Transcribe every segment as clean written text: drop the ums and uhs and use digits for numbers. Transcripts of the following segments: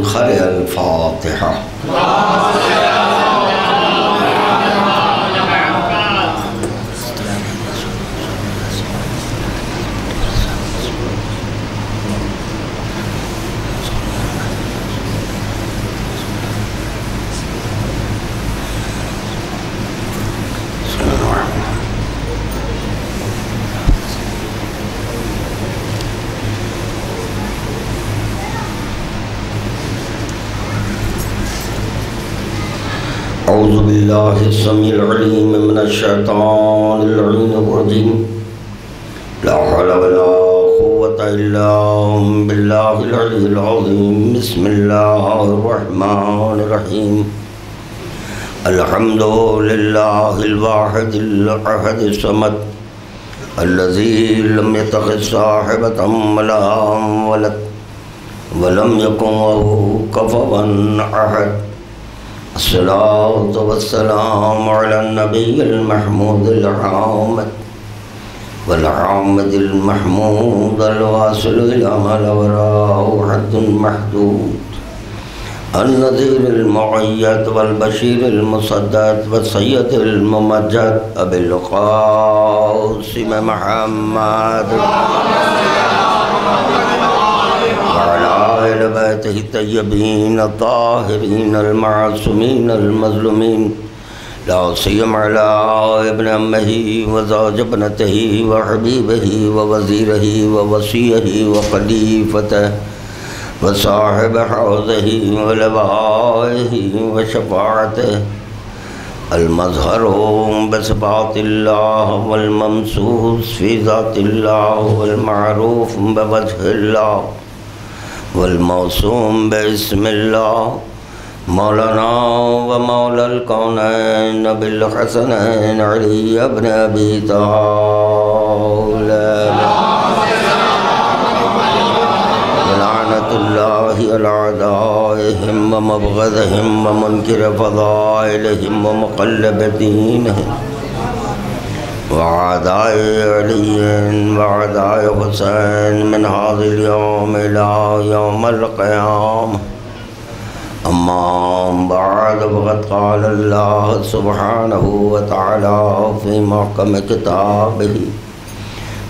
منخر الفاتحہ۔ اعوذ باللہ السمیع العلیم من الشیطان اللعین الرجیم، لا حول ولا قوة الا باللہ العلی العظیم۔ بسم اللہ الرحمن الرحیم، الحمد للہ الواحد الاحد الصمد الذی لم يتخذ صاحبة ولا ولد ولم يكن له كفوا احد۔ الصلاة والسلام على النبي المحمود العامد والعامد المحمود الواصل إلى ما لا وراءه حد محدود، النذير المؤيد والبشير المسدد والسيد الممجد أبي القاسم محمد أهل بيته الطيبين الطاهرين المعصومين المظلومين، لا سيما على ابن أمه وزوج ابنته وحبيبه ووزيره ووصيه وخليفته وصاحب حوضه ولوائه وشفاعته، المظهر بصفات الله والممسوس في ذات الله والمعروف بوجه الله والموسوم باسم الله، مولانا ومولا الكونين بالحسنين علي بن أبي طالب، ولعنة الله على أعدائهم ومبغضهم ومنكر فضائلهم ومقلب دينهم، وعداء علي وعداء حسين من هذا اليوم إلى يوم القيامة، أما بعد فقد قال الله سبحانه وتعالى في محكم كتابه،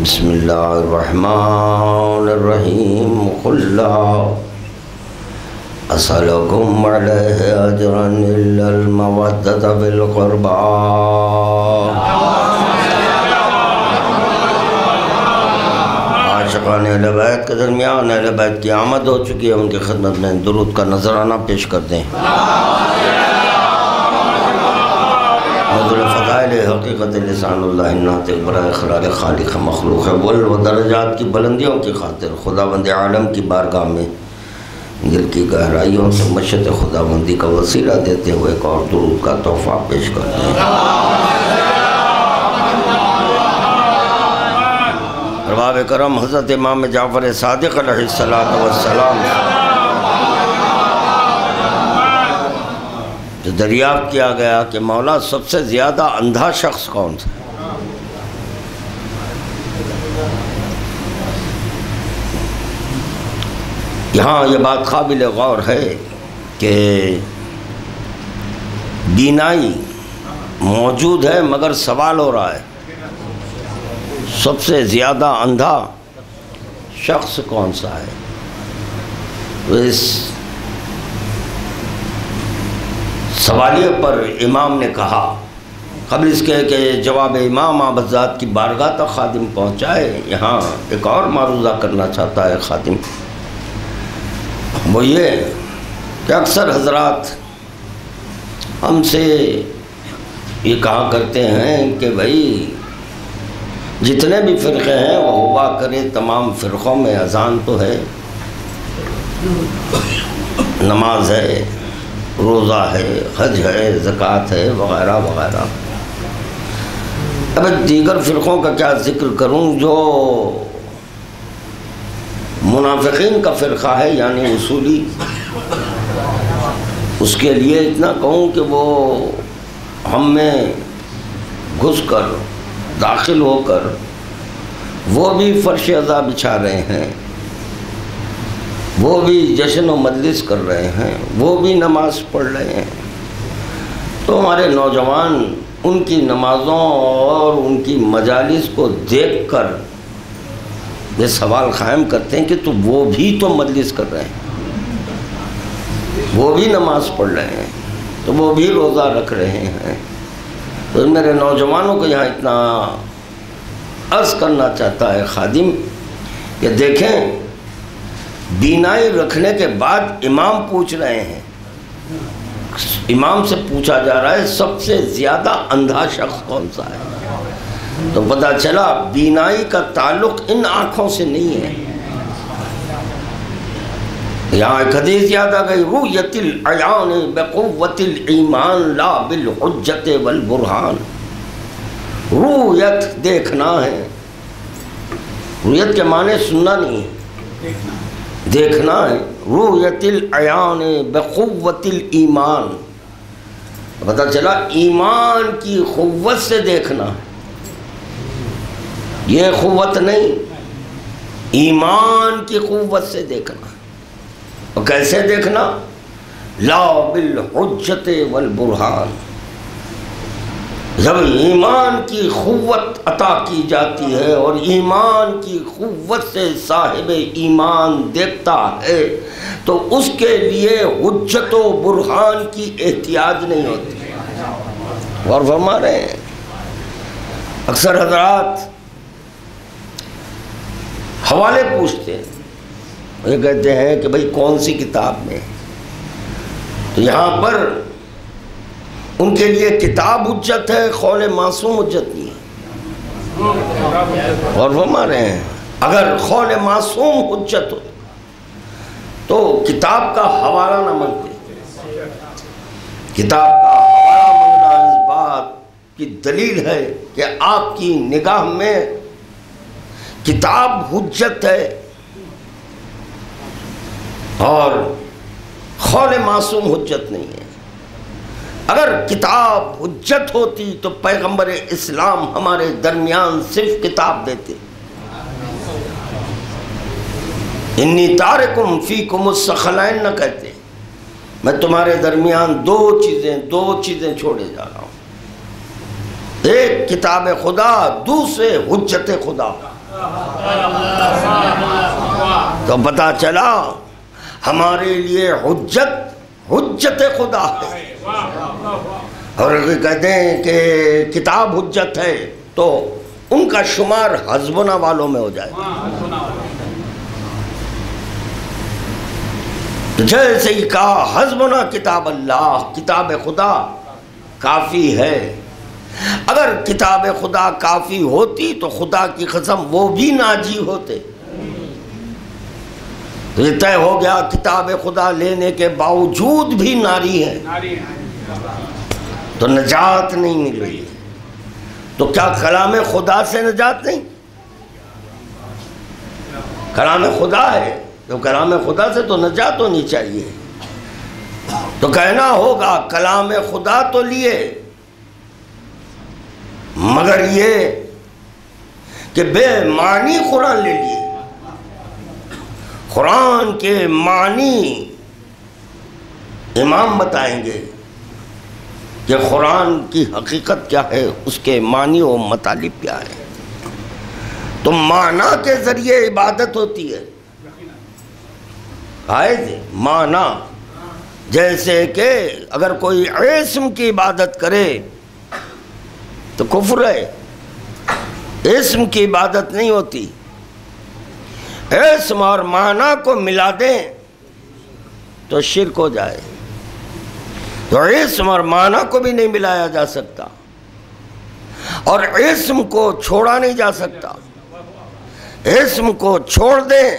بسم الله الرحمن الرحيم، قل لا أسألكم عليه أجرا إلا المودة في القربى۔ عاشقان اہل بیت کے درمیان اہل بیت کی آمد ہو چکی ہے، ان کی خدمت میں درود کا نذرانہ پیش کر دیں۔ نزول فضائل حقیقت لسان اللہ ناطق برائے خلال خالق مخلوق ہے، و درجات کی بلندیوں کی خاطر خداوند عالم کی بارگاہ میں دل کی گہرائیوں سے مشیت خداوندی کا وسیلہ دیتے ہوئے ایک اور درود کا تحفہ پیش کر دیں۔ ارباب کرم حضرت امام جعفر صادق علیہ السلام جو دریافت کیا گیا کہ مولا سب سے زیادہ اندھا شخص کون تھا؟ یہاں یہ بات قابل غور ہے کہ بینائی موجود ہے مگر سوال ہو رہا ہے سب سے زیادہ اندھا شخص کون سا ہے؟ اس سوالیے پر امام نے کہا قبل اس کے کہ جواب امام آپ حضرات کی بارگاہ تک خادم پہنچائے، یہاں ایک اور معروضہ کرنا چاہتا ہے خادم، وہ یہ کہ اکثر حضرات ہم سے یہ کہا کرتے ہیں کہ بھائی جتنے بھی فرقے ہیں وہ ہوا کرے تمام فرقوں میں اذان تو ہے، نماز ہے، روزہ ہے، حج ہے، زکوٰۃ ہے، وغیرہ وغیرہ۔ اب دیگر فرقوں کا کیا ذکر کروں؟ جو منافقین کا فرقہ ہے یعنی اصولی، اس کے لیے اتنا کہوں کہ وہ ہم میں گھس کر داخل ہو کر وہ بھی فرش عزا بچھا رہے ہیں، وہ بھی جشن و مجلس کر رہے ہیں، وہ بھی نماز پڑھ رہے ہیں، تو ہمارے نوجوان ان کی نمازوں اور ان کی مجالس کو دیکھ کر یہ سوال قائم کرتے ہیں کہ تو وہ بھی تو مجلس کر رہے ہیں، وہ بھی نماز پڑھ رہے ہیں، تو وہ بھی روزہ رکھ رہے ہیں۔ تو میرے نوجوانوں کو یہاں اتنا عرض کرنا چاہتا ہے خادم کہ دیکھیں، بینائی رکھنے کے بعد امام پوچھ رہے ہیں، امام سے پوچھا جا رہا ہے سب سے زیادہ اندھا شخص کون سا ہے، تو پتہ چلا بینائی کا تعلق ان آنکھوں سے نہیں ہے۔ یہاں ایک حدیث یاد آ گئی، رؤیت العیان بقوت الایمان لا بالحجت والبرہان۔ رؤیت دیکھنا ہے، رؤیت کے معنی سننا نہیں ہے، دیکھنا ہے۔ رؤیت العیان بقوت الایمان، پتہ چلا ایمان کی قوت سے دیکھنا، یہ قوت نہیں، ایمان کی قوت سے دیکھنا۔ اور کیسے دیکھنا؟ لا بالحجت والبرہان، جب ایمان کی قوت عطا کی جاتی ہے اور ایمان کی قوت سے صاحب ایمان دیکھتا ہے تو اس کے لیے حجت و برہان کی احتیاج نہیں ہوتی۔ اور فرما رہے ہیں اکثر حضرات حوالے پوچھتے ہیں، یہ کہتے ہیں کہ بھئی کون سی کتاب میں، تو یہاں پر ان کے لیے کتاب حجت ہے، قول معصوم حجت نہیں ہے۔ اور فرما رہے ہیں اگر قول معصوم حجت ہو تو کتاب کا حوالہ نہ مانگتے، کتاب کا حوالہ مانگنا اس بات کی دلیل ہے کہ آپ کی نگاہ میں کتاب حجت ہے اور قول معصوم حجت نہیں ہے۔ اگر کتاب حجت ہوتی تو پیغمبر اسلام ہمارے درمیان صرف کتاب دیتے۔ انی تارکم فیکم الثقلین نہ کہتے، میں تمہارے درمیان دو چیزیں چھوڑے جا رہا ہوں، ایک کتاب خدا، دوسرے حجت خدا۔ تو پتہ چلا ہمارے لیے حجت خدا ہے، اور کہتے ہیں کہ کتاب حجت ہے تو ان کا شمار حسبنا والوں میں ہو جائے گا۔ تو جیسے ہی کہا حسبنا کتاب اللہ، کتاب خدا کافی ہے۔ اگر کتاب خدا کافی ہوتی تو خدا کی قسم وہ بھی ناجی ہوتے۔ تو یہ طے ہو گیا کتاب خدا لینے کے باوجود بھی ناری ہے تو نجات نہیں مل رہی ہے۔ تو کیا کلام خدا سے نجات نہیں؟ کلام خدا ہے، تو کلام خدا سے تو نجات ہونی چاہیے۔ تو کہنا ہوگا کلام خدا تو لیے، مگر یہ کہ بے معنی قرآن لے لیے۔ قرآن کے معنی امام بتائیں گے کہ قرآن کی حقیقت کیا ہے، اس کے معنی و مطالب کیا ہے۔ تو معنی کے ذریعے عبادت ہوتی ہے، معنی، جیسے کہ اگر کوئی اسم کی عبادت کرے تو کفر ہے، اسم کی عبادت نہیں ہوتی۔ اسم اور معنی کو ملا دیں تو شرک ہو جائے، تو اسم اور معنی کو بھی نہیں ملایا جا سکتا، اور اسم کو چھوڑا نہیں جا سکتا۔ اسم کو چھوڑ دیں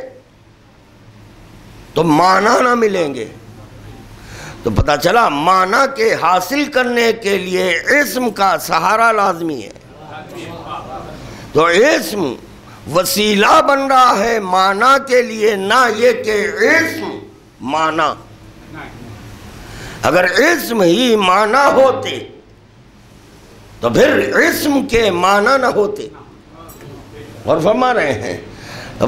تو معنی نہ ملیں گے۔ تو پتہ چلا معنی کے حاصل کرنے کے لیے اسم کا سہارا لازمی ہے۔ تو اسم وسیلہ بن رہا ہے معنی کے لیے، نہ یہ کہ اسم معنی۔ اگر اسم ہی معنی ہوتے تو پھر اسم کے معنی نہ ہوتے۔ اور فرما رہے ہیں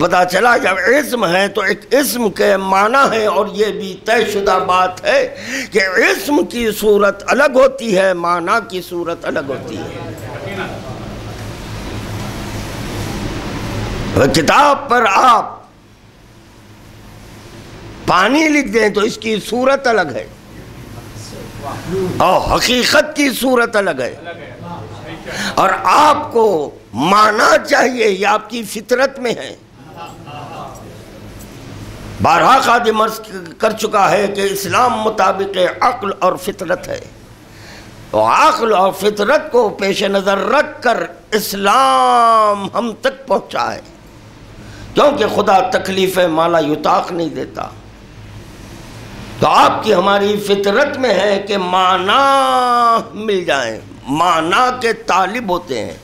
پتہ چلا جب اسم ہے تو ایک اسم کے معنی ہے، اور یہ بھی طے شدہ بات ہے کہ اسم کی صورت الگ ہوتی ہے، معنی کی صورت الگ ہوتی ہے۔ کتاب پر آپ پانی لکھ دیں تو اس کی صورت الگ ہے اور حقیقت کی صورت الگ ہے، اور آپ کو مانا چاہیے، یہ آپ کی فطرت میں ہے۔ بارہا خادم عرض کر چکا ہے کہ اسلام مطابق عقل اور فطرت ہے، تو عقل اور فطرت کو پیش نظر رکھ کر اسلام ہم تک پہنچا ہے، کیونکہ خدا تکلیف مالا یطاق نہیں دیتا۔ تو آپ کی ہماری فطرت میں ہے کہ معنی مل جائیں، معنی کے طالب ہوتے ہیں،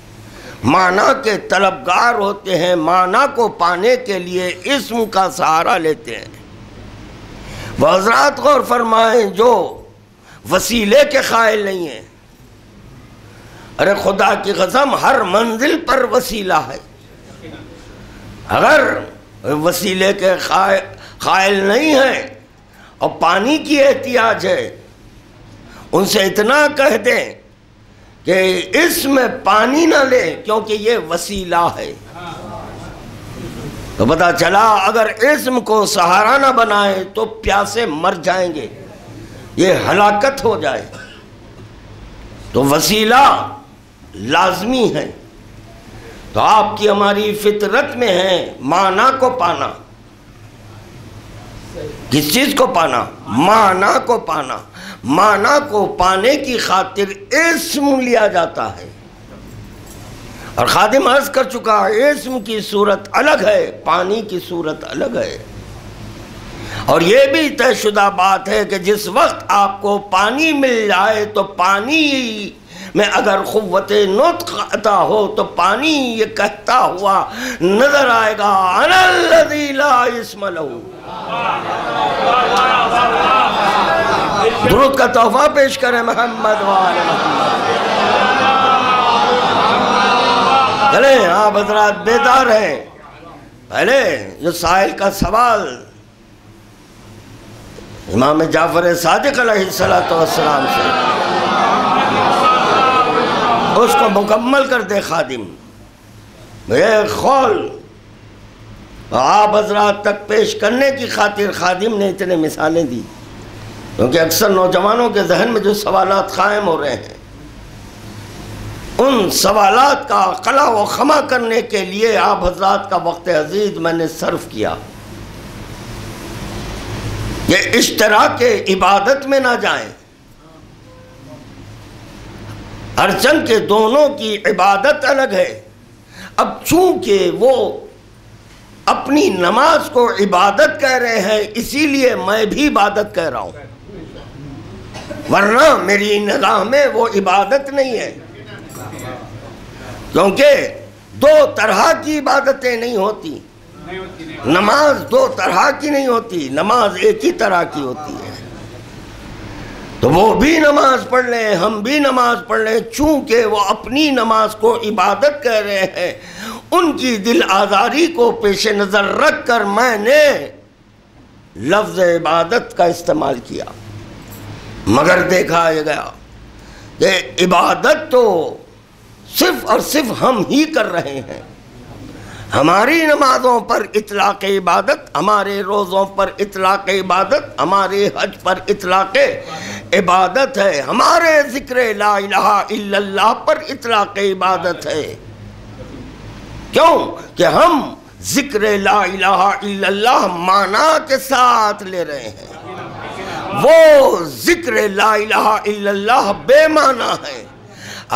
معنی کے طلبگار ہوتے ہیں، معنی کو پانے کے لیے اسم کا سہارا لیتے ہیں۔ وہ حضرات غور فرمائیں جو وسیلے کے قائل نہیں ہیں، ارے خدا کی قسم ہر منزل پر وسیلہ ہے، اگر وسیلے کے قائل نہیں ہیں اور پانی کی احتیاج ہے، ان سے اتنا کہہ دیں کہ اس میں پانی نہ لے کیونکہ یہ وسیلہ ہے، تو پتہ چلا اگر اسم کو سہارا نہ بنائے تو پیاسے مر جائیں گے، یہ ہلاکت ہو جائے۔ تو وسیلہ لازمی ہے، تو آپ کی ہماری فطرت میں ہے معنی کو پانا۔ کس چیز کو پانا؟ معنی کو پانا۔ معنی کو پانے کی خاطر اسم لیا جاتا ہے، اور خادم عرض کر چکا ہے اسم کی صورت الگ ہے، پانی کی صورت الگ ہے، اور یہ بھی طے شدہ بات ہے کہ جس وقت آپ کو پانی مل جائے تو پانی میں اگر قوت نطق عطا ہو تو پانی یہ کہتا ہوا نظر آئے گا انا الذی لا اسم لہ۔ درود کا تحفہ پیش کریں محمد وآل محمد۔ چلیں آپ حضرات بیدار ہیں، پہلے جو سائل کا سوال امام جعفر صادق علیہ السلام سے، اس کو مکمل کر دے خادم۔ یہ قول آپ حضرات تک پیش کرنے کی خاطر خادم نے اتنے مثالیں دی، کیونکہ اکثر نوجوانوں کے ذہن میں جو سوالات قائم ہو رہے ہیں ان سوالات کا قلع و خمع کرنے کے لیے آپ حضرات کا وقت عزیز میں نے صرف کیا۔ یہ اشتراک عبادت میں نہ جائیں، ہرچند کہ دونوں کی عبادت الگ ہے، اب چونکہ وہ اپنی نماز کو عبادت کہہ رہے ہیں اسی لیے میں بھی عبادت کہہ رہا ہوں، ورنہ میری نگاہ میں وہ عبادت نہیں ہے، کیونکہ دو طرح کی عبادتیں نہیں ہوتی، نماز دو طرح کی نہیں ہوتی، نماز ایک ہی طرح کی ہوتی ہے۔ تو وہ بھی نماز پڑھ لیں، ہم بھی نماز پڑھ لیں، چونکہ وہ اپنی نماز کو عبادت کہہ رہے ہیں، ان کی دل آزاری کو پیش نظر رکھ کر میں نے لفظ عبادت کا استعمال کیا، مگر دیکھا گیا کہ عبادت تو صرف اور صرف ہم ہی کر رہے ہیں۔ ہماری نمازوں پر اطلاق عبادت، ہمارے روزوں پر اطلاق عبادت، ہمارے حج پر اطلاق عبادت ہے، ہمارے ذکر لا الہ الا اللہ پر اطلاق عبادت ہے۔ کیوں کہ ہم ذکر لا الہ الا اللہ معنی کے ساتھ لے رہے ہیں، وہ ذکر لا الہ الا اللہ بے معنی ہے۔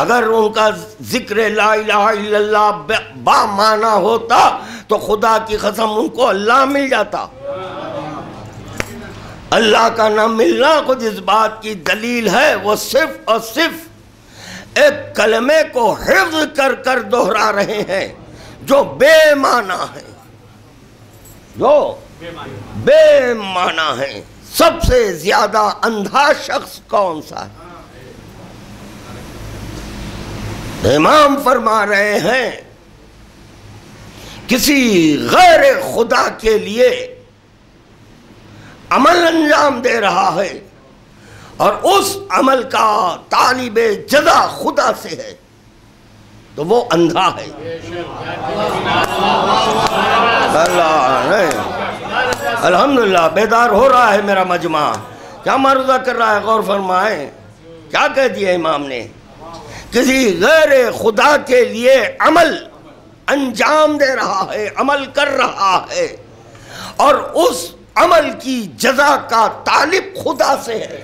اگر ان کا ذکر لا الہ الا اللہ با معنی ہوتا تو خدا کی قسم ان کو اللہ مل جاتا۔ اللہ کا نہ ملنا خود اس بات کی دلیل ہے، وہ صرف اور صرف ایک کلمے کو حفظ کر کر دہرا رہے ہیں جو بے معنی ہے، جو بے معنی ہے۔ سب سے زیادہ اندھا شخص کون سا ہے؟ امام فرما رہے ہیں کسی غیر خدا کے لیے عمل انجام دے رہا ہے اور اس عمل کا طالب جزا خدا سے ہے تو وہ اندھا ہے. الحمدللہ بیدار ہو رہا ہے میرا مجمع. کیا معروضہ کر رہا ہے؟ غور فرمائیں. کیا کہہ دیا امام نے؟ کسی غیر خدا کے لیے عمل انجام دے رہا ہے، عمل کر رہا ہے اور اس عمل کی جزا کا طالب خدا سے ہے.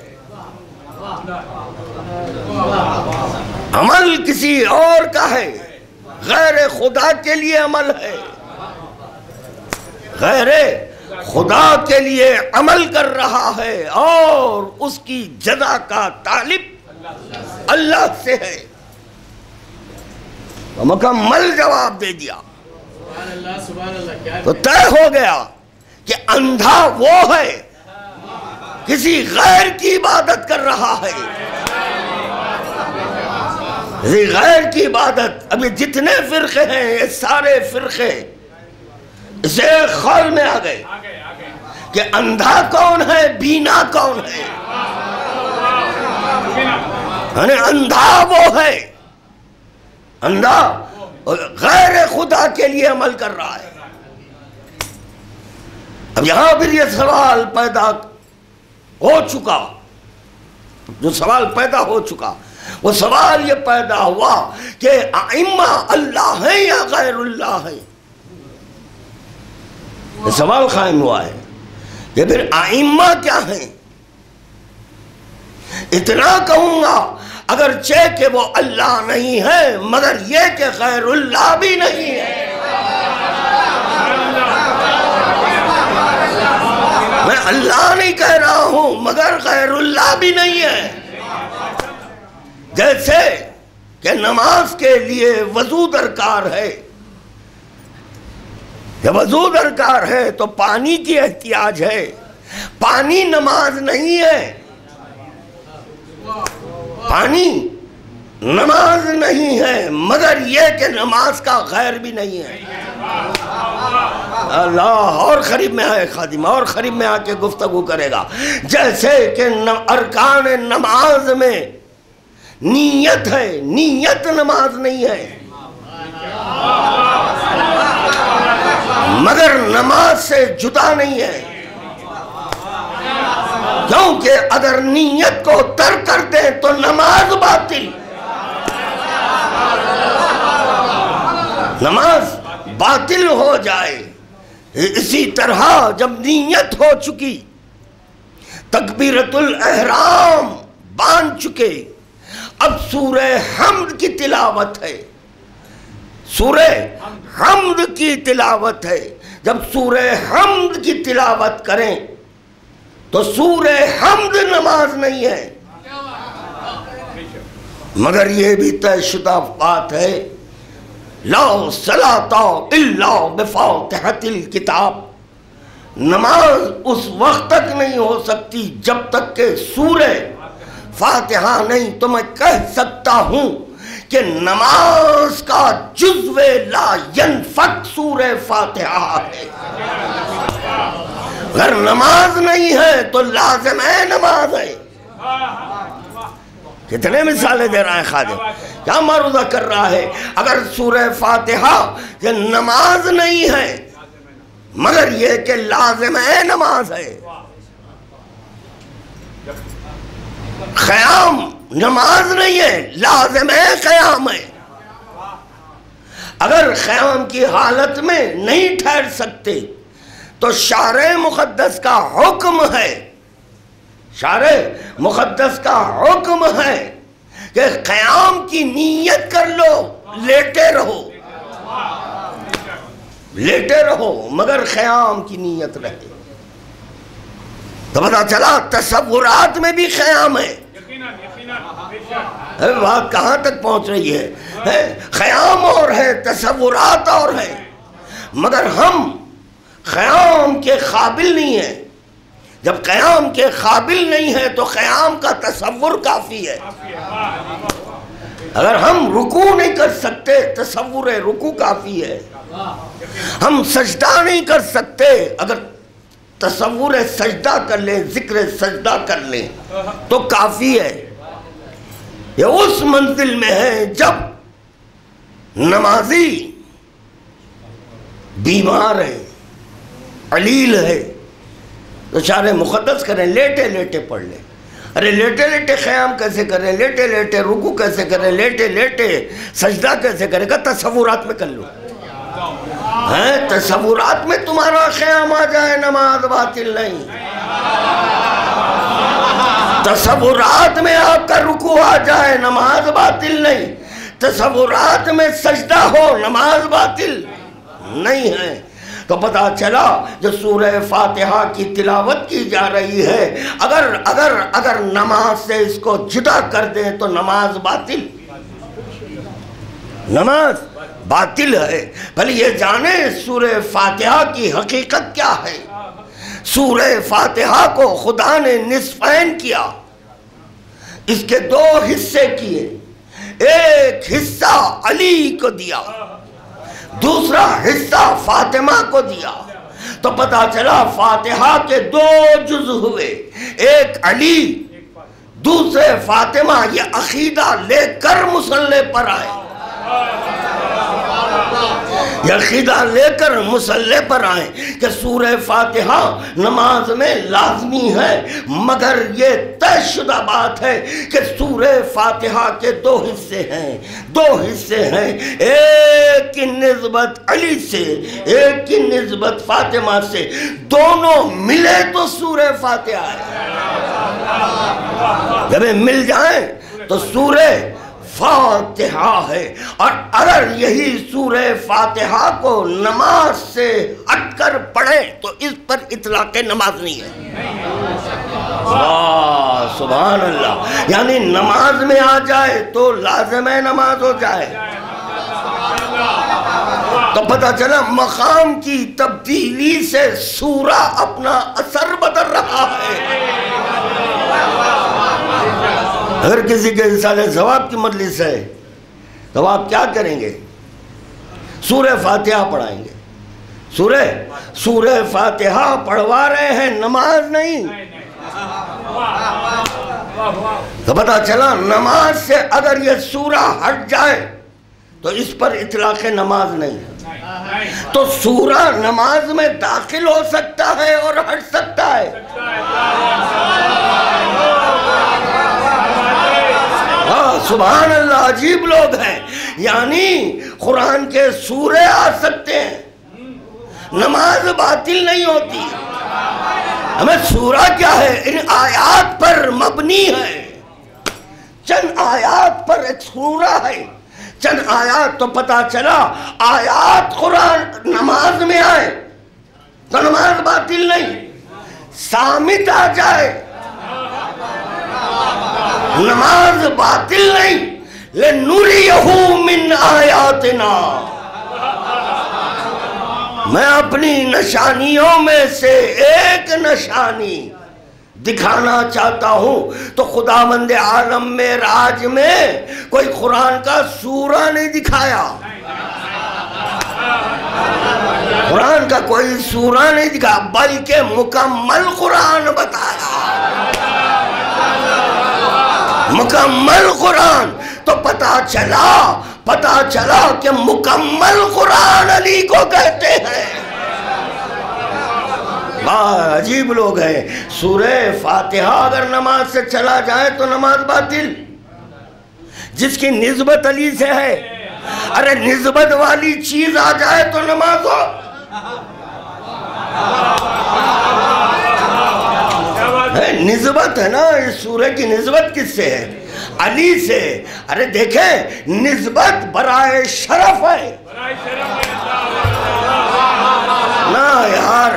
عمل کسی اور کا ہے، غیر خدا کے لیے عمل ہے. غیر خدا کے لیے عمل کر رہا ہے اور اس کی جزا کا طالب اللہ سے ہے. مکمل جواب دے دیا تو طے ہو گیا کہ اندھا وہ ہے کسی غیر کی عبادت کر رہا ہے. کسی غیر کی عبادت. ابھی جتنے فرقے ہیں یہ سارے فرقے اسے خول میں آ گئے کہ اندھا کون ہے، بینا کون ہے. اندھا وہ ہے، اندھا غیر خدا کے لیے عمل کر رہا ہے. اب یہاں پھر یہ سوال پیدا ہو چکا، جو سوال پیدا ہو چکا وہ سوال یہ پیدا ہوا کہ ائمہ اللہ ہیں یا غیر اللہ ہیں. یہ سوال قائم ہوا ہے کہ پھر ائمہ کیا ہیں. اتنا کہوں گا اگرچہ کہ وہ اللہ نہیں ہے مگر یہ کہ غیر اللہ بھی نہیں ہے. میں اللہ نہیں کہہ رہا ہوں مگر غیر اللہ بھی نہیں ہے. جیسے کہ نماز کے لیے وضو درکار ہے، جب وضو درکار ہے تو پانی کی احتیاج ہے. پانی نماز نہیں ہے، پانی نماز نہیں ہے مگر یہ کہ نماز کا غیر بھی نہیں ہے. اللہ اور قریب میں آئے خادم، اور قریب میں آ کے گفتگو کرے گا. جیسے کہ ارکان نماز میں نیت ہے، نیت نماز نہیں ہے مگر نماز سے جدا نہیں ہے. کیونکہ اگر نیت کو ترک کر دیں تو نماز باطل، نماز باطل ہو جائے. اسی طرح جب نیت ہو چکی، تکبیرۃ الاحرام باندھ چکے، اب سورہ حمد کی تلاوت ہے، سورہ حمد کی تلاوت ہے. جب سورہ حمد کی تلاوت کریں تو سورہ حمد نماز نہیں ہے مگر یہ بھی طے شدہ بات ہے لا صلاۃ الا بفاتحۃ الکتاب. نماز اس وقت تک نہیں ہو سکتی جب تک کہ سورہ فاتحہ نہیں. تو میں کہہ سکتا ہوں کہ نماز کا جزو لا ینفک سورہ فاتحہ ہے. اگر نماز نہیں ہے تو لازم ہے نماز ہے. کتنے مثالیں دے رہا ہے خادم، کیا معروضہ کر رہا ہے. اگر سورہ فاتحہ یہ نماز نہیں ہے مگر یہ کہ لازم ہے نماز ہے. قیام نماز نہیں ہے، لازم ہے قیام ہے. اگر قیام کی حالت میں نہیں ٹھہر سکتے تو شارع مقدس کا حکم ہے، شارع مقدس کا حکم ہے کہ قیام کی نیت کر لو، لیٹے رہو، لیٹے رہو مگر قیام کی نیت رہے. تو پتہ چلا تصورات میں بھی قیام ہے. بات کہاں تک پہنچ رہی ہے؟ قیام اور ہے، تصورات اور ہے مگر ہم قیام کے قابل نہیں ہیں. جب قیام کے قابل نہیں ہے تو قیام کا تصور کافی ہے. اگر ہم رکوع نہیں کر سکتے تصور رکوع کافی ہے. ہم سجدہ نہیں کر سکتے، اگر تصور سجدہ کر لیں، ذکر سجدہ کر لیں تو کافی ہے۔ یہ اس منزل میں ہے جب نمازی بیمار ہے، علیل ہے، تو اشارے مقدس کریں، لیٹے لیٹے پڑھ لیں۔ ارے لیٹے لیٹے قیام کیسے کریں، لیٹے لیٹے رکوع کیسے کریں، لیٹے لیٹے سجدہ کیسے کریں؟ کہ تصورات میں کر لو، تصورات میں تمہارا قیام آ جائے، نماز باطل نہیں۔ تصورات میں آپ کا رکوع آ جائے، نماز باطل نہیں۔ تصورات میں سجدہ ہو، نماز باطل نہیں ہے۔ تو پتہ چلا جو سورہ فاتحہ کی تلاوت کی جا رہی ہے، اگر نماز سے اس کو جدا کر دیں تو نماز باطل، نماز باطل ہے۔ بھلے یہ جانیں سورہ فاتحہ کی حقیقت کیا ہے۔ سورہ فاتحہ کو خدا نے نصفین کیا، اس کے دو حصے کیے، ایک حصہ علی کو دیا، دوسرا حصہ فاطمہ کو دیا۔ تو پتہ چلا فاتحہ کے دو جز ہوئے، ایک علی، دوسرے فاطمہ۔ یہ عقیدہ لے کر مصلی پر آئے، یہ عقیدہ لے کر مصلی پر آئیں کہ سورہ فاتحہ نماز میں لازمی ہے، مگر یہ طے شدہ بات ہے کہ سورہ فاتحہ کے دو حصے ہیں، دو حصے ہیں، ایک کی نسبت علی سے، ایک کی نسبت فاطمہ سے، دونوں ملے تو سورہ فاتحہ ہے۔ جب مل جائیں تو سورہ فاتحہ ہے۔ اور اگر یہی سورہ فاتحہ کو نماز سے ہٹ کر پڑھے تو اس پر اطلاق نماز نہیں ہے۔ سبحان اللہ، یعنی نماز میں آ جائے تو لازم ہے نماز ہو جائے۔ تو پتہ چلا مقام کی تبدیلی سے سورہ اپنا اثر بدل رہا ہے۔ اگر کسی کے رسالہ ثواب کی مجلس ہے تو آپ کیا کریں گے؟ سورہ فاتحہ پڑھائیں گے۔ سورہ فاتحہ پڑھوا رہے ہیں، نماز نہیں۔ تو پتہ چلا نماز سے اگر یہ سورہ ہٹ جائے تو اس پر اطلاق نماز نہیں۔ تو سورہ نماز میں داخل ہو سکتا ہے اور ہٹ سکتا ہے۔ سبحان اللہ، عجیب لوگ ہیں، یعنی قرآن کے سورے آ سکتے ہیں، نماز باطل نہیں ہوتی۔ ہمیں سورہ کیا ہے؟ ان آیات پر مبنی ہے، چند آیات پر ایک سورہ ہے، چند آیات۔ تو پتہ چلا آیات قرآن نماز میں آئے تو نماز باطل نہیں، صامت آ جائے نماز باطل نہیں۔ لِنُرِيَهُ مِنْ آیاتنا، میں اپنی نشانیوں میں سے ایک نشانی دکھانا چاہتا ہوں۔ تو خداوند عالم معراج میں کوئی قرآن کا سورہ نہیں دکھایا، قرآن کا کوئی سورہ نہیں دکھایا، بلکہ مکمل قرآن بتایا، مکمل قرآن۔ تو پتہ چلا کہ مکمل قرآن علی کو کہتے ہیں۔ عجیب لوگ ہیں۔ سورہ فاتحہ اگر نماز سے چلا جائے تو نماز باطل، جس کی نسبت علی سے ہے۔ ارے نسبت والی چیز آ جائے تو نماز ہو۔ نسبت ہے نا، اس سورہ کی نسبت کس سے ہے؟ علی سے۔ ارے دیکھیں، نسبت برائے شرف ہے نا یار،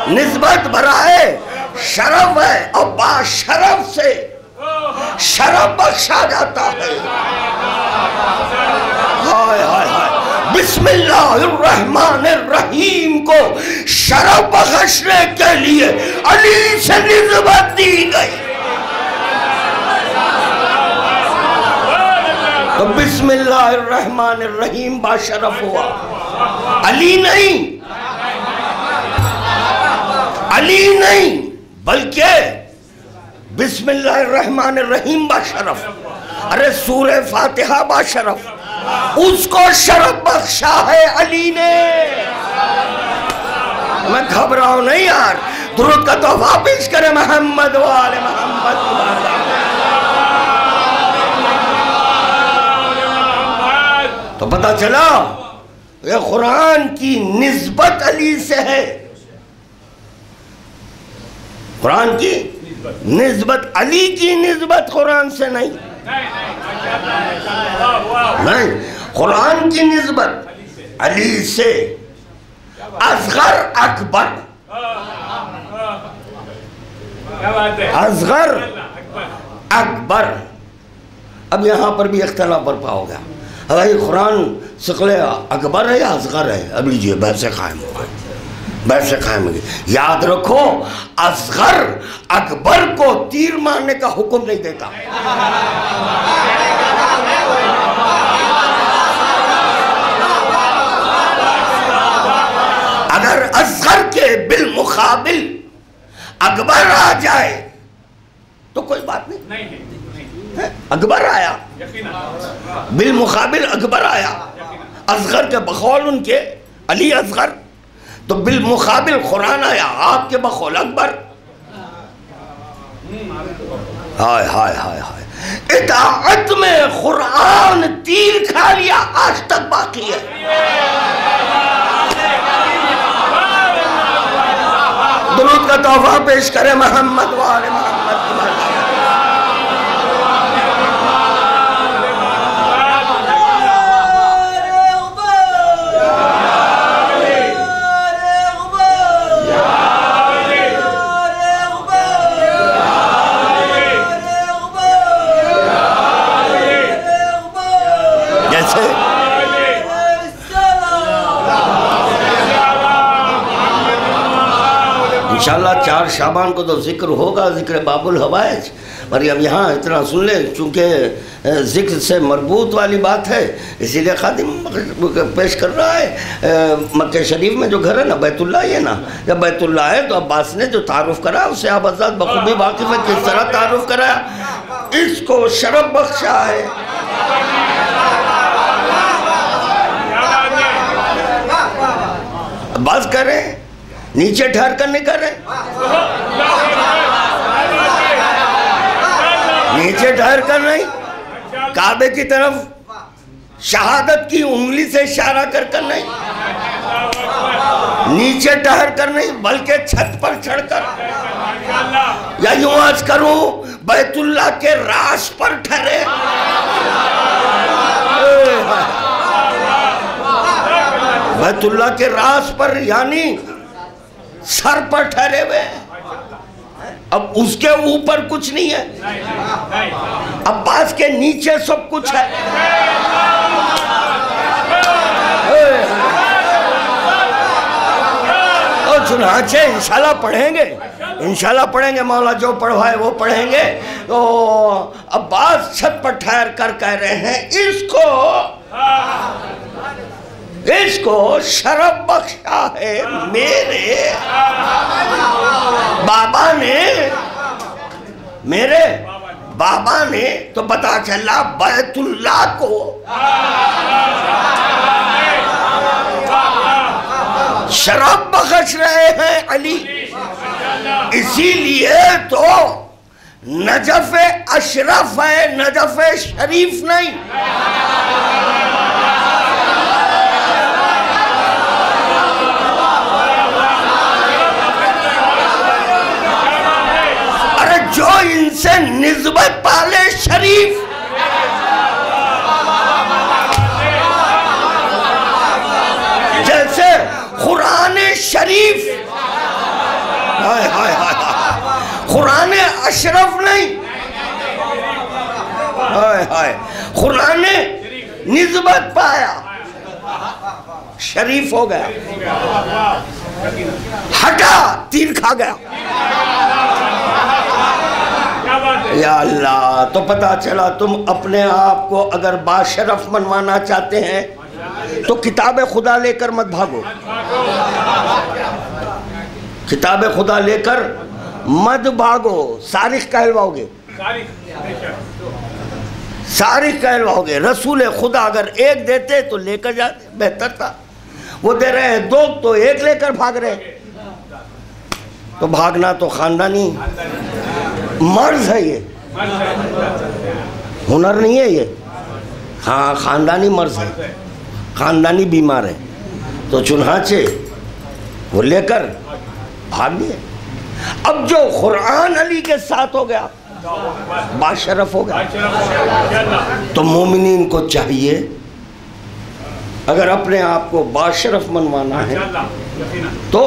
نسبت برائے شرف ہے، اور با شرف سے شرف بخشا جاتا ہے۔ ہائے ہائے ہائے، بسم اللہ الرحمن الرحیم کو شرف بخشنے کے لیے علی سے نسبت دی گئی۔ تو بسم اللہ الرحمن الرحیم با شرف ہوا۔ علی نہیں بلکہ بسم اللہ الرحمن الرحیم باشرف، ارے سورہ فاتحہ باشرف، اس کو شرف بخشا ہے علی نے۔ میں گھبراؤں نہیں یار، درود کا تحفہ پیش کرے محمد و آل محمد۔ تو پتہ چلا یہ قرآن کی نسبت علی سے ہے، قرآن کی نسبت، علی کی نسبت قرآن سے نہیں، نہیں، قرآن کی نسبت علی سے۔ اصغر اکبر، اصغر اکبر، اب یہاں پر بھی اختلاف برپا ہو گیا، بھائی قرآن ثقل اکبر ہے یا اصغر ہے؟ اب لیجئے بحث قائم ہو گئی، بحث قائم ہو گئی۔ یاد رکھو اصغر اکبر کو تیر مارنے کا حکم نہیں دیتا، اگر اصغر کے بالمقابل اکبر آ جائے تو کوئی بات نہیں، اکبر آیا بالمقابل، اکبر آیا اصغر کے بقول ان کے علی اصغر، تو بالمقابل قرآن آیا آپ کے بقول اکبر۔ ہائے ہائے ہائے ہائے، اطاعت میں قرآن تیر کھا لیا آج تک باقی ہے۔ درود کا تحفہ پیش کرے محمد و آل محمد کی مرضی۔ انشاءاللہ 4 شعبان کو تو ذکر ہوگا، ذکر باب الحوائج، مریم یہاں اتنا سن لیں چونکہ ذکر سے مربوط والی بات ہے، اسی لئے خادم پیش کر رہا ہے۔ مکہ شریف میں جو گھر ہے نا بیت اللہ، یہ نا جب بیت اللہ ہے تو عباس نے جو تعارف کرا اسے آپ حضرات بخوبی واقف ہے کس طرح تعارف کرایا، اس کو شرف بخشا ہے۔ عباس کہہ رہے ہیں نیچے ٹھہر کر نہیں کر رہے، نیچے ٹھہر کر نہیں، کعبے کی طرف شہادت کی انگلی سے اشارہ کر کر نہیں، نیچے ٹھہر کر نہیں بلکہ چھت پر چڑھ کر، یا یوں آج کروں بیت اللہ کے راس پر ٹھہرے، بیت اللہ کے راس پر یعنی سر پر ٹھہرے ہوئے، اب اس کے اوپر کچھ نہیں ہے، عباس کے نیچے سب کچھ ہے۔ اور چنانچہ انشاءاللہ پڑھیں گے، انشاءاللہ پڑھیں گے، مولا جو پڑھوائے وہ پڑھیں گے، تو عباس چھت پر ٹھہر کر کہہ رہے ہیں اس کو شرف بخشا ہے میرے بابا نے، میرے بابا نے، تو پتا چلا بیت اللہ کو شرف بخش رہے ہیں علی، اسی لیے تو نجف اشرف ہے، نجف شریف نہیں۔ جو ان سے نسبت پالے شریف، جیسے قرآن شریف، قرآن اشرف نہیں، قرآن نسبت پایا شریف ہو گیا، ہٹا تیر کھا گیا۔ یا اللہ، تو پتا چلا تم اپنے آپ کو اگر باشرف منوانا چاہتے ہیں تو کتاب خدا لے کر مت بھاگو، کتاب خدا لے کر مت بھاگو، سارق کہلواؤ گے، سارق کہلواؤ گے۔ رسول خدا اگر ایک دیتے تو لے کر جاتے، بہتر تھا۔ وہ دے رہے ہیں دو تو ایک لے کر بھاگ رہے، تو بھاگنا تو خاندانی مرض ہے، یہ ہنر نہیں ہے، یہ ہاں خاندانی مرض ہے، خاندانی بیمار ہے۔ تو چنانچہ وہ لے کر بھاگ گئے۔ اب جو قرآن علی کے ساتھ ہو گیا باشرف ہو گیا۔ تو مومنین کو چاہیے اگر اپنے آپ کو باشرف منوانا ہے تو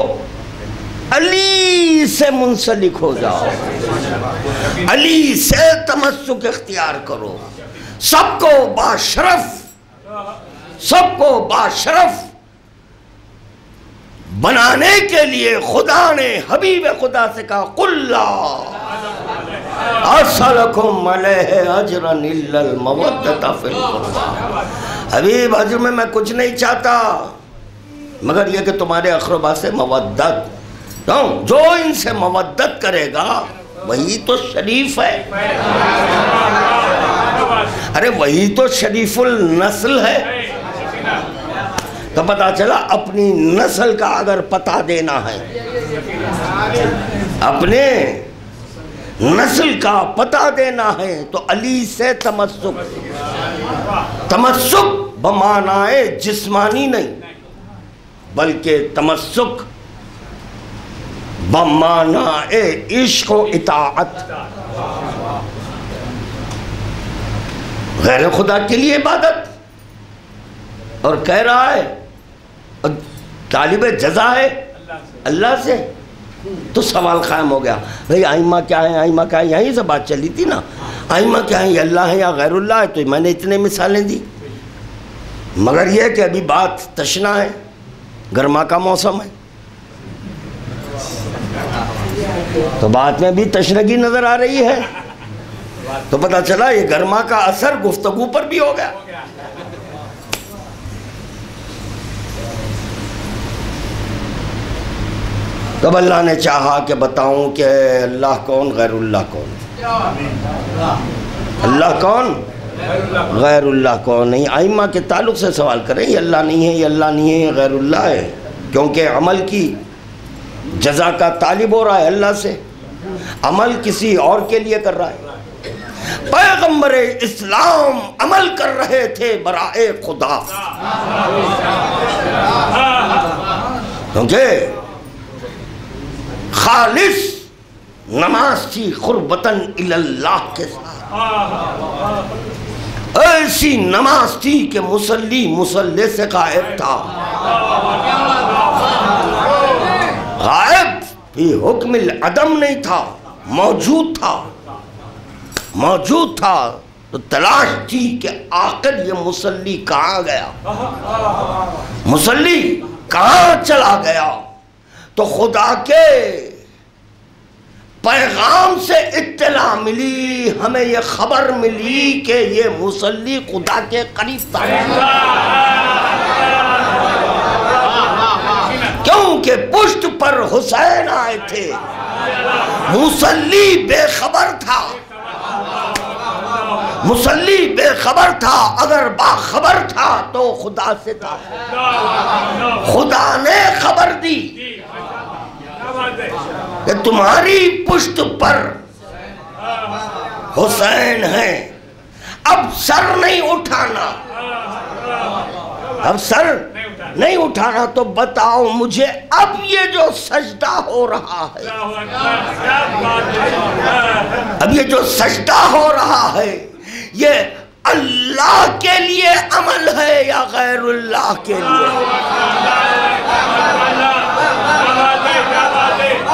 علی سے منسلک ہو جاؤ، علی سے تمسک اختیار کرو۔ سب کو باشرف بنانے کے لیے خدا نے حبیب خدا سے کہا قُلْ لَا أَسْأَلُكُمْ عَلَيْهِ أَجْرًا إِلَّا الْمَوَدَّةَ فِي الْقُرْبَى۔ حبیب اجر میں کچھ نہیں چاہتا مگر یہ کہ تمہارے اقربا سے مودت، جو ان سے مودت کرے گا وہی تو شریف ہے، ارے وہی تو شریف النسل ہے۔ تو پتہ چلا اپنی نسل کا اگر پتہ دینا ہے، اپنے نسل کا پتہ دینا ہے تو علی سے تمسک بمعنی جسمانی نہیں بلکہ تمسک بمعنی عشق و اطاعت، غیر خدا کے لیے عبادت۔ اور کہہ رہا ہے طالب جزا ہے اللہ سے، تو سوال قائم ہو گیا بھئی ائمہ کیا ہیں، ائمہ کیا ہیں، یہیں سے بات چلی تھی نا، ائمہ کیا ہیں، یہ اللہ ہے یا غیر اللہ ہے، تو میں نے اتنے مثالیں دی، مگر یہ کہ ابھی بات تشنا ہے، گرما کا موسم ہے، تو بات میں بھی تشنگی نظر آ رہی ہے، تو پتہ چلا یہ گرما کا اثر گفتگو پر بھی ہو گیا۔ تب اللہ نے چاہا کہ بتاؤں کہ اللہ کون غیر اللہ کون، اللہ کون غیر اللہ کون نہیں۔ ائمہ کے تعلق سے سوال کریں یہ اللہ نہیں ہے، یہ اللہ نہیں ہے، یہ غیر اللہ ہے، کیونکہ عمل کی جزا کا طالب ہو رہا ہے اللہ سے، عمل کسی اور کے لیے کر رہا ہے۔ پیغمبر اسلام عمل کر رہے تھے برائے خدا، کیونکہ خالص نماز تھی قربتاً اللہ کے ساتھ، ایسی نماز تھی کہ مصلی مصلی سے غائب تھا، غائب بھی حکم العدم نہیں تھا، موجود تھا، تو تلاش تھی کہ آخر یہ مصلی کہاں گیا، مصلی کہاں چلا گیا۔ تو خدا کے پیغام سے اطلاع ملی، ہمیں یہ خبر ملی کہ یہ مصلی خدا کے قریب تھا، کیونکہ پشت پر حسین آئے تھے، مصلی بے خبر تھا، مصلی بے خبر تھا، اگر باخبر تھا تو خدا سے تھا، خدا نے خبر دی کہ تمہاری پشت پر حسین ہے، اب سر نہیں اٹھانا، اب سر نہیں اٹھانا، تو بتاؤ مجھے اب یہ جو سجدہ ہو رہا ہے، اب یہ جو سجدہ ہو رہا ہے یہ اللہ کے لیے عمل ہے یا غیر اللہ کے لیے؟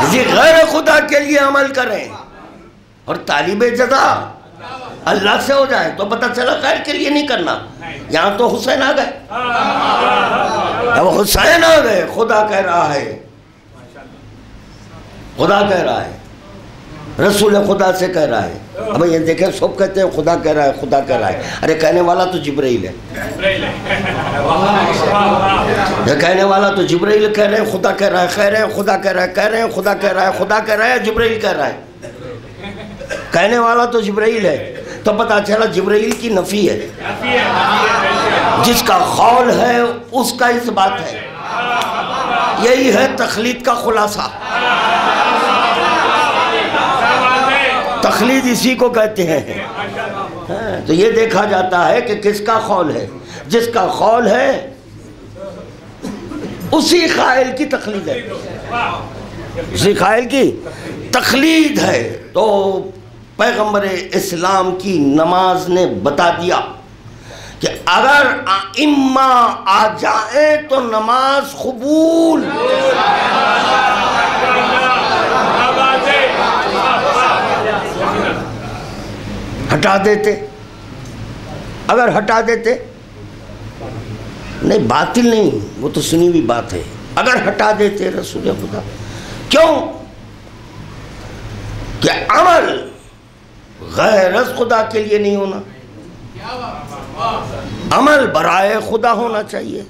کسی غیر خدا کے لیے عمل کریں اور طالب جزا اللہ سے ہو جائیں تو پتہ چلا غیر کے لیے نہیں کرنا۔ یہاں تو حسین آ گئے، اب حسین آ گئے، خدا کہہ رہا ہے، خدا کہہ رہا ہے، رسول خدا سے کہہ رہا ہے اب یہ دیکھیں سب کہتے ہیں خدا کہہ رہا ہے خدا کہہ رہا ہے. ارے کہنے والا تو جبرائیل ہے. کہنے والا تو جبرائیل کہہ رہے ہیں خدا کہہ رہا ہے, کہہ رہے ہیں خدا کہہ رہا ہے, کہہ رہے ہیں خدا کہہ رہا ہے, خدا کہہ رہا ہے, جبرائیل کہہ رہا ہے. کہنے والا تو جبرائیل ہے. تو پتہ چلا جبرائیل کی نفی ہے, جس کا قول ہے اس کا اس بات ہے. یہی ہے تخلید کا خلاصہ. تخلید اسی کو کہتے ہیں. تو یہ دیکھا جاتا ہے کہ کس کا قول ہے. جس کا قول ہے اسی قائل کی تخلید ہے, اسی قائل کی تخلید ہے. تو پیغمبر اسلام کی نماز نے بتا دیا کہ اگر ائمہ آ جائیں تو نماز قبول. ہٹا دیتے, اگر ہٹا دیتے, نہیں باطل نہیں, وہ تو سنی ہوئی بات ہے. اگر ہٹا دیتے رسول خدا, کیوں کہ عمل غیر از خدا کے لیے نہیں ہونا, عمل برائے خدا ہونا چاہیے.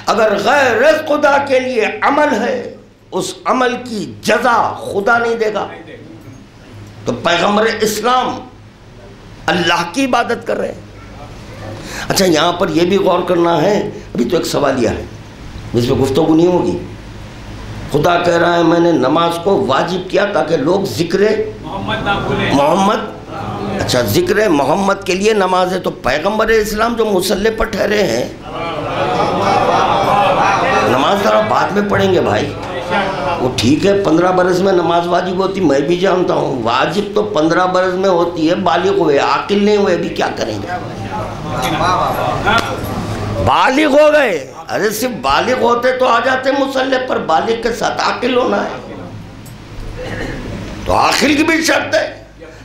اگر غیر از خدا کے لیے عمل ہے, اس عمل کی جزا خدا نہیں دے گا. تو پیغمبر اسلام اللہ کی عبادت کر رہے ہیں. اچھا یہاں پر یہ بھی غور کرنا ہے, ابھی تو ایک سوالیہ ہے جس پہ گفتگو نہیں ہوگی. خدا کہہ رہا ہے میں نے نماز کو واجب کیا تاکہ لوگ ذکر محمد. اچھا ذکر محمد کے لیے نماز ہے, تو پیغمبر اسلام جو مصلی پر ٹھہرے ہیں نماز ذرا بعد میں پڑھیں گے بھائی. وہ ٹھیک ہے 15 برس میں نماز واجب ہوتی, میں بھی جانتا ہوں. واجب تو 15 برس میں ہوتی ہے, بالغ ہوئے, عاقل نہیں ہوئے بھی کیا کریں گے. بالغ ہو گئے, ارے صرف بالغ ہوتے تو آ جاتے مصلی پر, بالغ کے ساتھ عاقل ہونا ہے. تو عاقل کی بھی شرط ہے,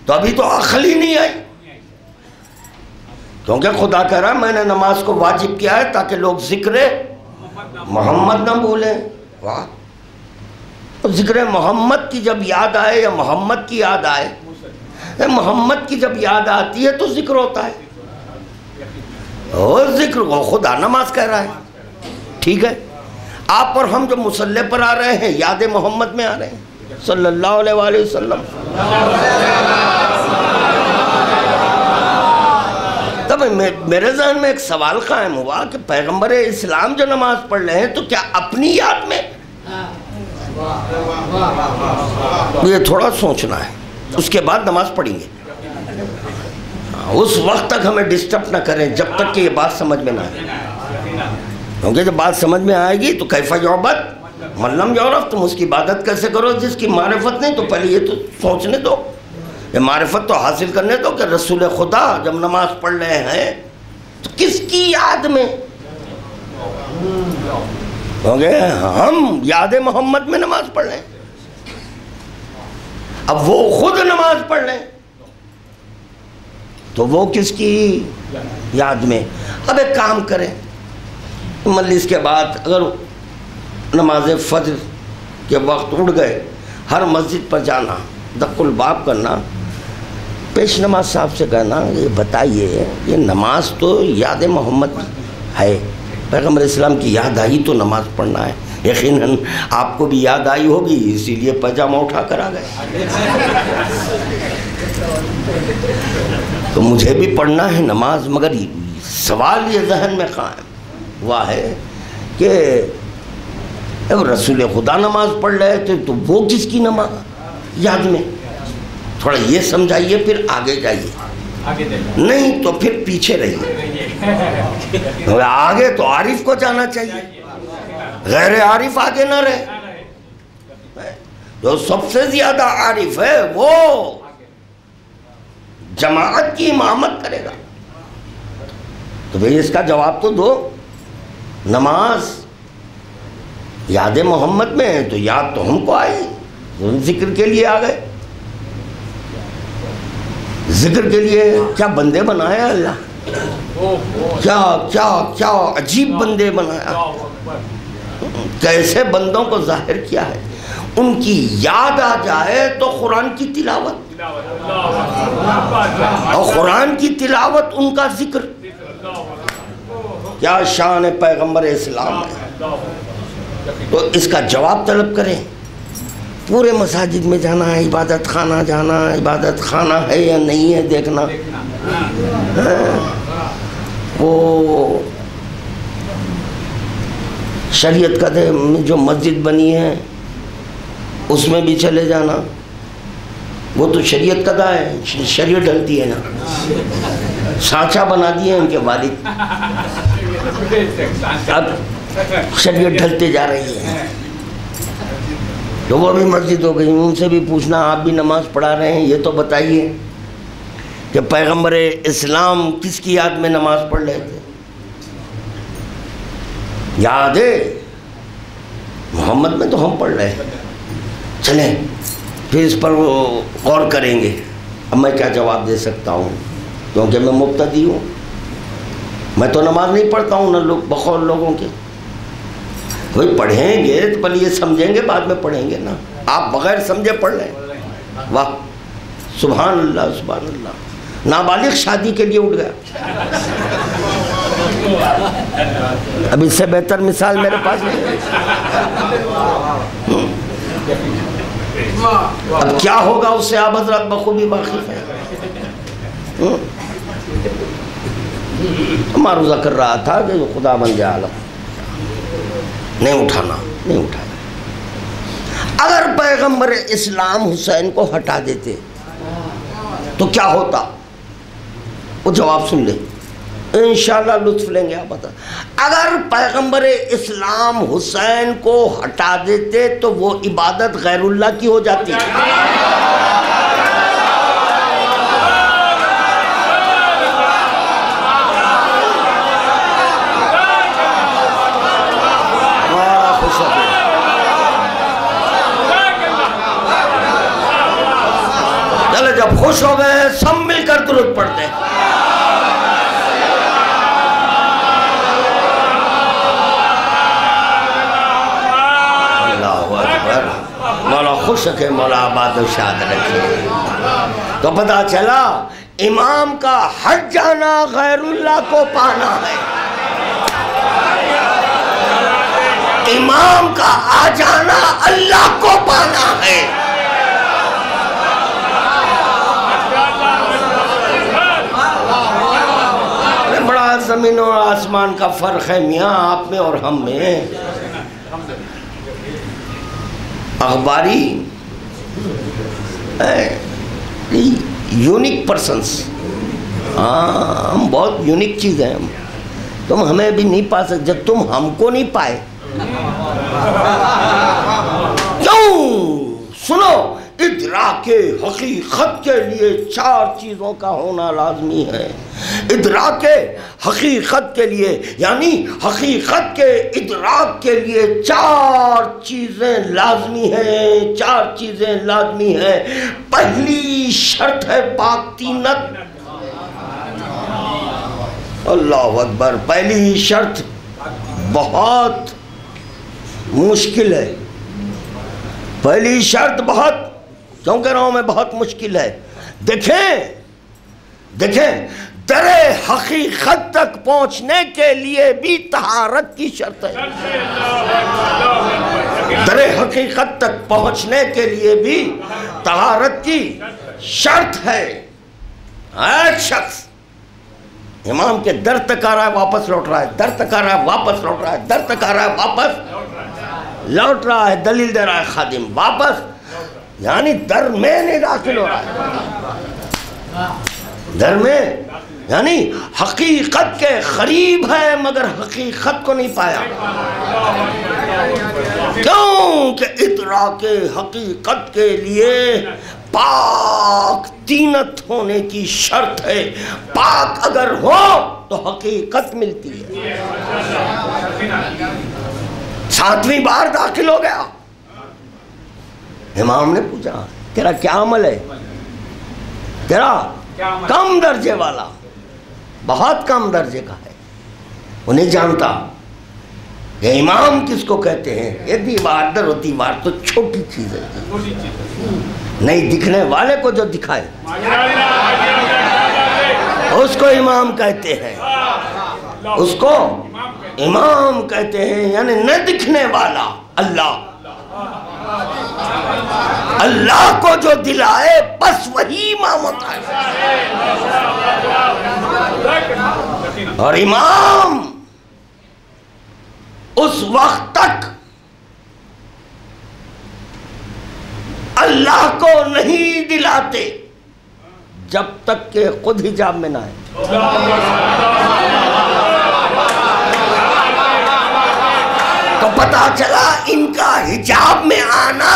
تو ابھی تو عقل ہی نہیں آئی. کیونکہ خدا کہہ رہا میں نے نماز کو واجب کیا ہے تاکہ لوگ ذکر محمد نہ بھولیں. واہ, ذکر محمد کی جب یاد آئے یا محمد کی یاد آئے, محمد کی جب یاد آتی ہے تو ذکر ہوتا ہے. اور ذکر کو خدا نماز کہہ رہا ہے. ٹھیک ہے, آپ اور ہم جو مصلی پر آ رہے ہیں یاد محمد میں آ رہے ہیں صلی اللہ علیہ وآلہ وسلم. تب میرے ذہن میں ایک سوال قائم ہوا کہ پیغمبر اسلام جو نماز پڑھ رہے ہیں تو کیا اپنی یاد میں؟ یہ تھوڑا سوچنا ہے, اس کے بعد نماز پڑھیں گے. اس وقت تک ہمیں ڈسٹرب نہ کریں جب تک کہ یہ بات سمجھ میں نہ آئے. کیونکہ جب بات سمجھ میں آئے گی تو کیفا یعبد من لم یعرف, تم اس کی عبادت کیسے کرو جس کی معرفت نہیں. تو پہلے یہ تو سوچنے دو, یہ معرفت تو حاصل کرنے دو کہ رسول خدا جب نماز پڑھ رہے ہیں تو کس کی یاد میں. کیونکہ ہم یاد محمد میں نماز پڑھ رہے ہیں, اب وہ خود نماز پڑھ رہے ہیں تو وہ کس کی یاد میں. اب ایک کام کریں, مجلس کے بعد اگر نماز فجر کے وقت اڑ گئے, ہر مسجد پر جانا, دق الباب کرنا, پیش نماز صاحب سے کہنا یہ بتائیے یہ نماز تو یاد محمد ہے, پیغمبر اسلام کی یاد آئی تو نماز پڑھنا ہے. یقیناً آپ کو بھی یاد آئی ہوگی اسی لیے پاجامہ اٹھا کر آ گئے. تو مجھے بھی پڑھنا ہے نماز, مگر سوال یہ ذہن میں قائم ہوا ہے کہ رسول خدا نماز پڑھ رہے تھے تو وہ کس کی نماز یاد میں. تھوڑا یہ سمجھائیے پھر آگے جائیے, نہیں تو پھر پیچھے رہیے. آگے تو عارف کو جانا چاہیے, غیر عارف آگے نہ رہے. جو سب سے زیادہ عارف ہے وہ جماعت کی امامت کرے گا. تو بھئی اس کا جواب تو دو. نماز یاد محمد میں ہے تو یاد تو ہم کو آئی, ذکر کے لیے آ گئے. ذکر کے لیے کیا بندے بنایا اللہ, کیا کیا کیا عجیب بندے بنایا, کیسے بندوں کو ظاہر کیا ہے. ان کی یاد آ جائے تو قرآن کی تلاوت, اور قرآن کی تلاوت، ان کا ذکر، کیا شان پیغمبر اسلام ہے. تو اس کا جواب طلب کریں. پورے مساجد میں جانا، عبادت خانہ جانا، عبادت خانہ ہے یا نہیں ہے دیکھنا. وہ شریعت کا جو مسجد بنی ہے اس میں بھی چلے جانا. وہ تو شریعت قضا ہے، شریعت ڈھلتی ہے نا. سانچا بنا دیے ان کے والد، اب شریعت ڈھلتے جا رہی ہے تو وہ بھی مسجد ہو گئی. ان سے بھی پوچھنا، آپ بھی نماز پڑھا رہے ہیں، یہ تو بتائیے کہ پیغمبر اسلام کس کی یاد میں نماز پڑھ رہے تھے؟ یاد ہے محمد میں تو ہم پڑھ رہے ہیں. چلیں پھر اس پر غور کریں گے. اب میں کیا جواب دے سکتا ہوں، کیونکہ میں مبتدی ہوں. میں تو نماز نہیں پڑھتا ہوں، نہ لوگ بقول لوگوں کے. کوئی پڑھیں گے تو پہلے یہ سمجھیں گے، بعد میں پڑھیں گے نا. آپ بغیر سمجھے پڑھ رہے ہیں. واہ، سبحان اللہ سبحان اللہ. نابالغ شادی کے لیے اٹھ گیا. اب اس سے بہتر مثال میرے پاس نہیں. اب کیا ہوگا اس سے آپ حضرات بخوبی واقف ہیں. معروضہ کر رہا تھا کہ خدا بن جائے عالم، نہیں اٹھانا، نہیں اٹھانا. اگر پیغمبر اسلام حسین کو ہٹا دیتے تو کیا ہوتا؟ وہ جواب سن لیں، انشاءاللہ لطف لیں گے آپ بتا. اگر پیغمبر اسلام حسین کو ہٹا دیتے تو وہ عبادت غیر اللہ کی ہو جاتی. چلے جب خوش ہو گئے سب مل کر درود پڑھتے ہیں. مولا خوش رکھے، مولا آباد و شاد رکھے. تو پتہ چلا امام کا ہٹ جانا غیر اللہ کو پانا ہے، امام کا آ جانا اللہ کو پانا ہے. بڑا زمین اور آسمان کا فرق ہے میاں آپ میں اور ہم میں. اخباری یونیک پرسنس، ہم بہت یونیک چیز ہیں. تم ہمیں بھی نہیں پا سکتے جب تم ہم کو نہیں پائے. کیوں؟ سنو، ادراک حقیقت کے لیے 4 چیزوں کا ہونا لازمی ہے. ادراک حقیقت کے لیے یعنی حقیقت کے ادراک کے لیے 4 چیزیں لازمی ہیں. 4 چیزیں لازمی ہیں. پہلی شرط ہے پاک طینت. اللہ اکبر. پہلی شرط بہت مشکل ہے. پہلی شرط بہت، کیوں کہہ رہا ہوں میں بہت مشکل ہے. دیکھیں در حقیقت تک پہنچنے کے لیے بھی طہارت کی شرط ہے. در حقیقت تک پہنچنے کے لیے بھی طہارت کی شرط ہے. ایک شخص امام کے در تک آ رہا ہے واپس لوٹ رہا ہے، در تک آ رہا ہے واپس لوٹ رہا ہے، در تک آ رہا ہے واپس لوٹ رہا ہے. دلیل دے رہا ہے خادم واپس، یعنی در میں نہیں داخل ہو رہا ہے. در میں یعنی حقیقت کے قریب ہے مگر حقیقت کو نہیں پایا. کیونکہ ادراک حقیقت کے لیے پاک طینت ہونے کی شرط ہے. پاک اگر ہو تو حقیقت ملتی ہے. 7ویں بار داخل ہو گیا. امام نے پوچھا تیرا کیا عمل ہے؟ تیرا کم درجے والا، بہت کم درجے کا ہے. وہ نہیں جانتا کہ امام کس کو کہتے ہیں. یہ دیوار در و دیوار تو چھوٹی چیز ہے، نہیں دکھنے والے کو جو دکھائے. اس کو امام کہتے ہیں، اس کو امام کہتے ہیں، یعنی نہ دکھنے والا اللہ۔ اللہ کو جو دلائے بس وہی امام ہوتا ہے، اور امام اس وقت تک اللہ کو نہیں دلاتے جب تک کہ خود حجاب میں نہ آئے۔ تو پتہ چلا ان کا حجاب میں آنا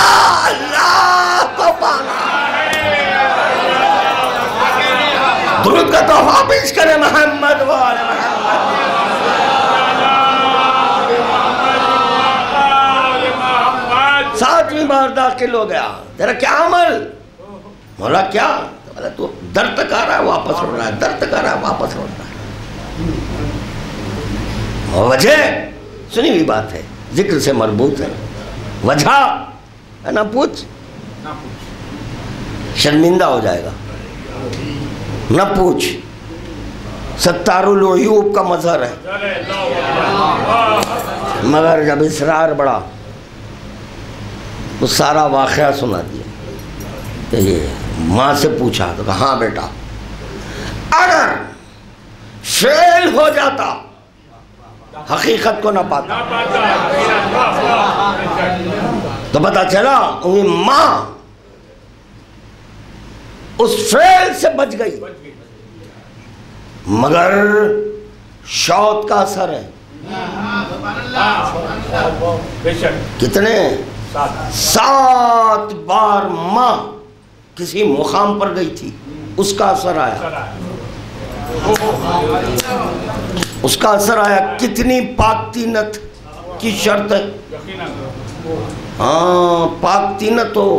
اللہ کو پانا۔ درود کا تحفہ پیش کرے محمد و آل محمد۔ ساتویں بار داخل ہو گیا، تیرا کیا عمل؟ مولا کیا؟ مولا تو در تک آ رہا ہے واپس اڑ رہا ہے، در تک آ رہا ہے واپس اڑ رہا ہے۔ اور وجہ سنی ہوئی بات ہے، ذکر سے مربوط ہے، وجہ ہے نہ پوچھ، شرمندہ ہو جائے گا، نہ پوچھ، ستار العیوب کا مظہر ہے، مگر جب اصرار بڑھا تو سارا واقعہ سنا دیا کہ یہ ماں سے پوچھا تو کہا ہاں بیٹا، اگر فیل ہو جاتا حقیقت کو نہ پاتا تو پتہ چلا انہیں ماں اس فیل سے بچ گئی، مگر شوت کا اثر ہے۔ کتنے؟ 7 بار ماں کسی مقام پر گئی تھی، اس کا اثر آیا، اس کا اثر آیا۔ کتنی پاک تینت کی شرط ہے؟ ہاں، پاک تینت ہو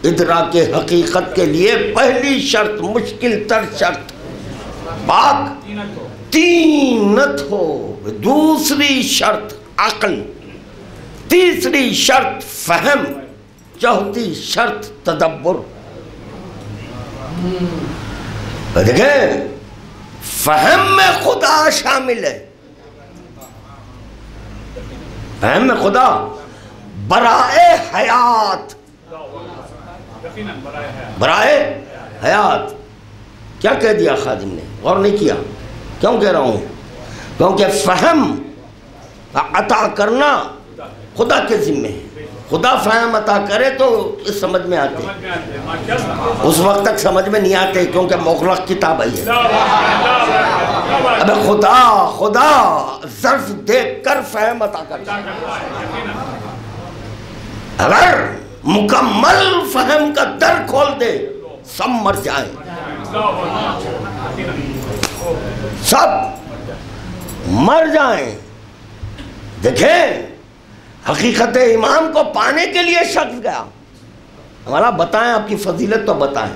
ادراک حقیقت کے لیے پہلی شرط، مشکل تر شرط پاک تینت ہو، دوسری شرط عقل، تیسری شرط فہم، چوتھی شرط تدبر۔ دیکھیں فہم میں خدا شامل ہے، فہم میں خدا برائے حیات، برائے حیات۔ کیا کہہ دیا خادم نے؟ غور نہیں کیا؟ کیوں کہہ رہا ہوں؟ کیونکہ فہم عطا کرنا خدا کے ذمہ ہے، خدا فہم عطا کرے تو اس سمجھ میں آتے، اس وقت تک سمجھ میں نہیں آتے کیونکہ مغلق کتاب ہے۔ اب خدا ظرف دیکھ کر فہم عطا کرتا، اگر مکمل فہم کا در کھول دے سب مر جائیں، سب مر جائیں۔ دیکھیں حقیقت امام کو پانے کے لیے شخص گیا، ہمارا بتائیں آپ کی فضیلت تو بتائیں،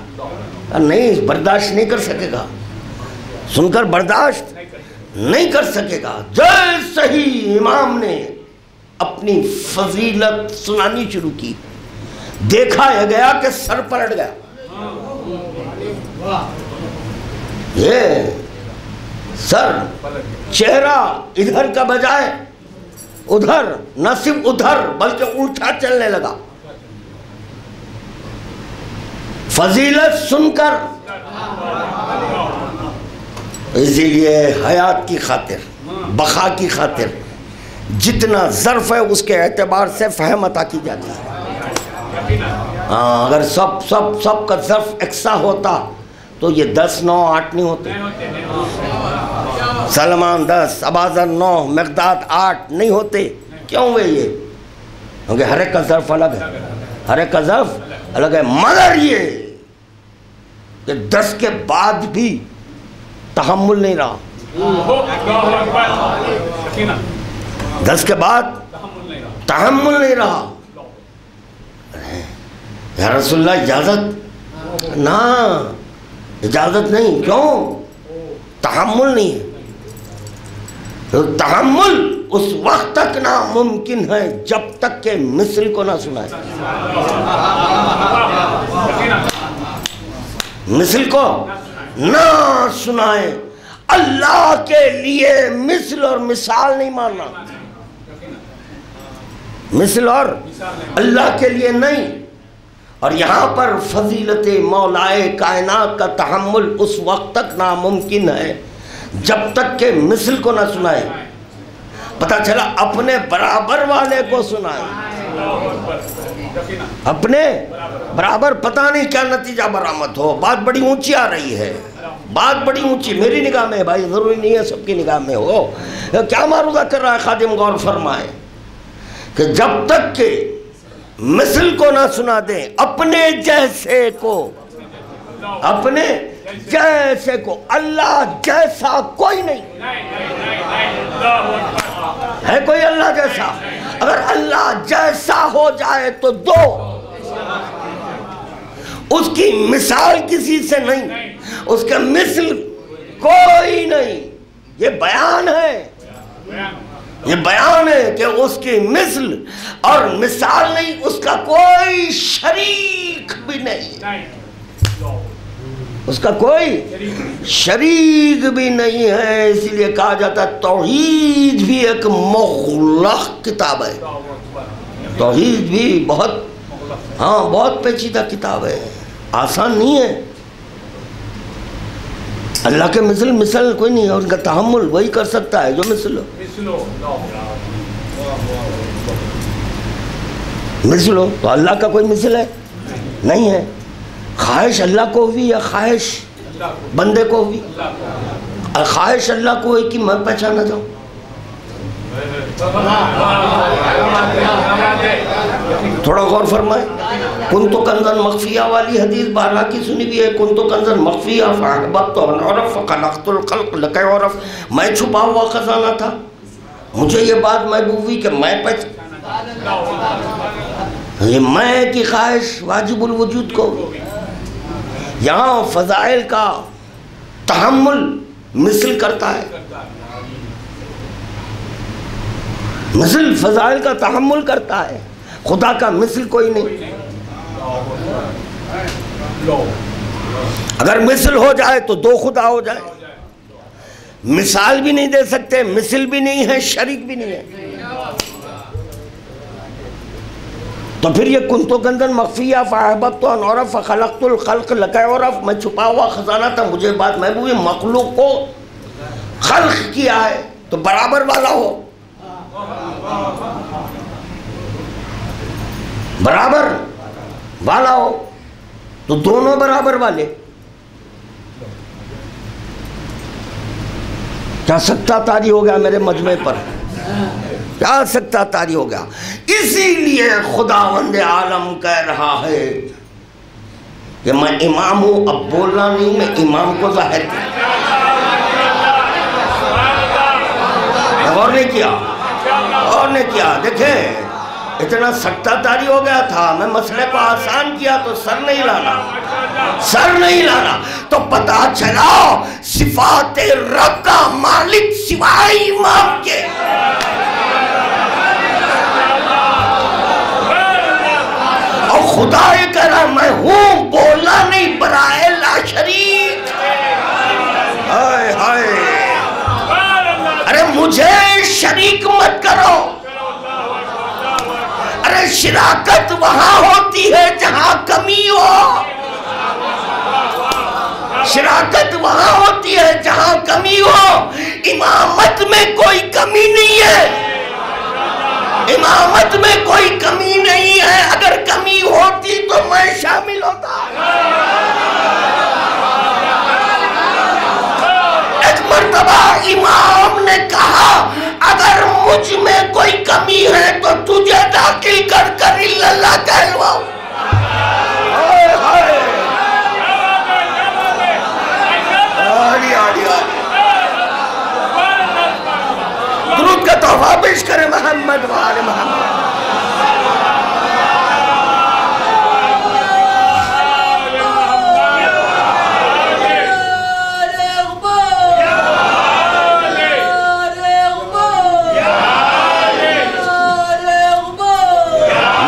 نہیں برداشت نہیں کر سکے گا، سن کر برداشت نہیں کر سکے گا۔ جیسے ہی امام نے اپنی فضیلت سنانی شروع کی، دیکھا یہ گیا کہ سر پلٹ گیا۔ یہ سر، چہرہ ادھر کا بجائے ادھر، نہ صرف ادھر بلکہ الٹا چلنے لگا۔ فضیلت سن کر، اسی لیے حیات کی خاطر، بقا کی خاطر جتنا ظرف ہے اس کے اعتبار سے فہم عطا کی جاتی ہے۔ ہاں، اگر سب کا ظرف یکساں ہوتا تو یہ 10 9 8 نہیں ہوتے، سلمان 10 اباذر 9 مقداد 8 نہیں ہوتے۔ کیوں ہوئے یہ؟ کیونکہ ہر ایک کا ظرف الگ ہے، ہر ایک کا ظرف الگ ہے، مگر یہ کہ 10 کے بعد بھی تحمل نہیں رہا، 10 کے بعد تحمل نہیں رہا۔ یا رسول اللہ اجازت؟ نہ، اجازت نہیں۔ کیوں؟ تحمل نہیں ہے۔ تو تحمل اس وقت تک ناممکن ہے جب تک کہ مثل کو نہ سنائے، مثل کو نہ سنائے۔ اللہ کے لیے مثل اور مثال نہیں ماننا، مثل اور اللہ کے لیے نہیں۔ اور یہاں پر فضیلت مولائے کائنات کا تحمل اس وقت تک ناممکن ہے جب تک کہ مثل کو نہ سنائے، پتہ چلا اپنے برابر والے کو سنائے، اپنے برابر، پتہ نہیں کیا نتیجہ برآمد ہو۔ بات بڑی اونچی آ رہی ہے، بات بڑی اونچی میری نگاہ میں ہے بھائی، ضروری نہیں ہے سب کی نگاہ میں ہو۔ کیا معروضہ کر رہا ہے خادم، غور فرمائے کہ جب تک کہ مثل کو نہ سنا دیں، اپنے جیسے کو، اپنے جیسے کو، اللہ جیسا کوئی نہیں ہے، کوئی اللہ جیسا؟ اگر اللہ جیسا ہو جائے تو دو، اس کی مثال کسی سے نہیں، اس کا مثل کوئی نہیں۔ یہ بیان ہے، یہ بیان ہے کہ اس کی مثل اور مثال نہیں، اس کا کوئی شریک بھی نہیں، اس کا کوئی شریک بھی نہیں ہے۔ اسی لیے کہا جاتا ہے توحید بھی ایک مغلق کتاب ہے، توحید بھی بہت پیچیدہ کتاب ہے، آسان نہیں ہے۔ اللہ کے مثل کوئی نہیں ہے، ان کا تحمل وہی کر سکتا ہے جو مثل ہو۔ تو اللہ کا کوئی مثل ہے نہیں ہے۔ خواہش اللہ کو ہوئی یا خواہش بندے کو ہوئی؟ خواہش اللہ کو ہوئی کہ میں پہچانا جاؤں؟ تھوڑا غور فرمائے۔ کنتو کنزن مخفیہ والی حدیث بارہ کی سنی بھی ہے، کنتو کنزن مخفیہ فاحببت ان عرف فخلقت الخلق لکی عرف، میں چھپا ہوا خزانہ تھا، مجھے یہ بات محبوب ہوئی کہ میں یہ میں کی خواہش واجب الوجود کو۔ یہاں فضائل کا تحمل مثل کرتا ہے، مثل فضائل کا تحمل کرتا ہے، خدا کا مثل کوئی نہیں۔ اگر مثل ہو جائے تو دو خدا ہو جائے، مثال بھی نہیں دے سکتے، مثل بھی نہیں ہے، شریک بھی نہیں ہے، تو پھر یہ کنتو کنزن مخفیہ فاحببت ان عرف فخلقت الخلق لکی عرف، میں چھپا ہوا خزانہ تھا، مجھے بات محبوب ہے۔ مخلوق کو خلق کیا ہے تو برابر والا ہو، برابر والا ہو تو دونوں برابر والے۔ کیا سکتہ طاری ہو گیا میرے مجمع پر، کیا سکتہ طاری ہو گیا۔ اسی لیے خداوند عالم کہہ رہا ہے کہ میں امام ہوں، اب بولنا نہیں، میں امام کو ظاہر کیا۔ غور نہیں کیا، غور نہیں کیا۔ دیکھیں اتنا سکتہ طاری ہو گیا تھا، میں مسئلے کو آسان کیا تو سر نہیں لانا، سر نہیں لانا، تو پتہ چلا صفات رب کا مالک سوائے امام کے۔ اور خدا یہ کہہ رہا میں ہوں، بولا نہیں، برائے لا شریک۔ ہائے ہائے، ارے مجھے شریک مت کرو۔ ارے شراکت وہاں ہوتی ہے جہاں کمی ہو، شراکت وہاں ہوتی ہے جہاں کمی ہو۔ امامت میں کوئی کمی نہیں ہے، امامت میں کوئی کمی نہیں ہے، اگر کمی ہوتی تو میں شامل ہوتا۔ ایک مرتبہ امام نے کہا اگر مجھ میں کوئی کمی ہے تو تجھے داخل کر کر اللہ کہلواؤں۔ درود کا تحفہ پیش کرے محمد وآل محمد۔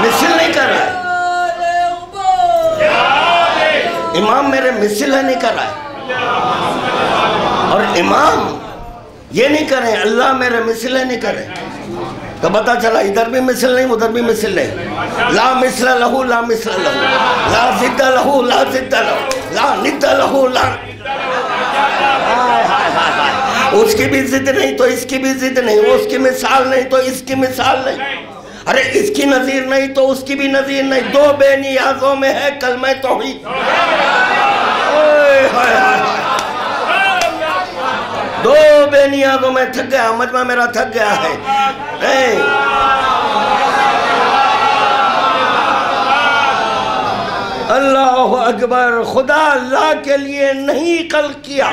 مثل نہیں کر رہا ہے، امام یہ نہیں کریں اللہ میرے مثل نہیں کریں، تو پتا چلا ادھر بھی مثل نہیں ادھر بھی مثل نہیں. لا مثل لہو لا مثل لہو، لا ضد لہو لا ضد لہو، لا ند لہو لا. اس کی بھی ضد نہیں تو اس کی بھی ضد نہیں، اس کی مثال نہیں تو اس کی مثال نہیں، ارے اس کی نظیر نہیں تو اس کی بھی نظیر نہیں. دو بے نیازوں میں ہے کلمہ توحید. دو بے نیازوں میں تھک گیا، مجمع میرا تھک گیا ہے. اللہ اکبر. خدا اللہ کے لیے نہیں خلق کیا،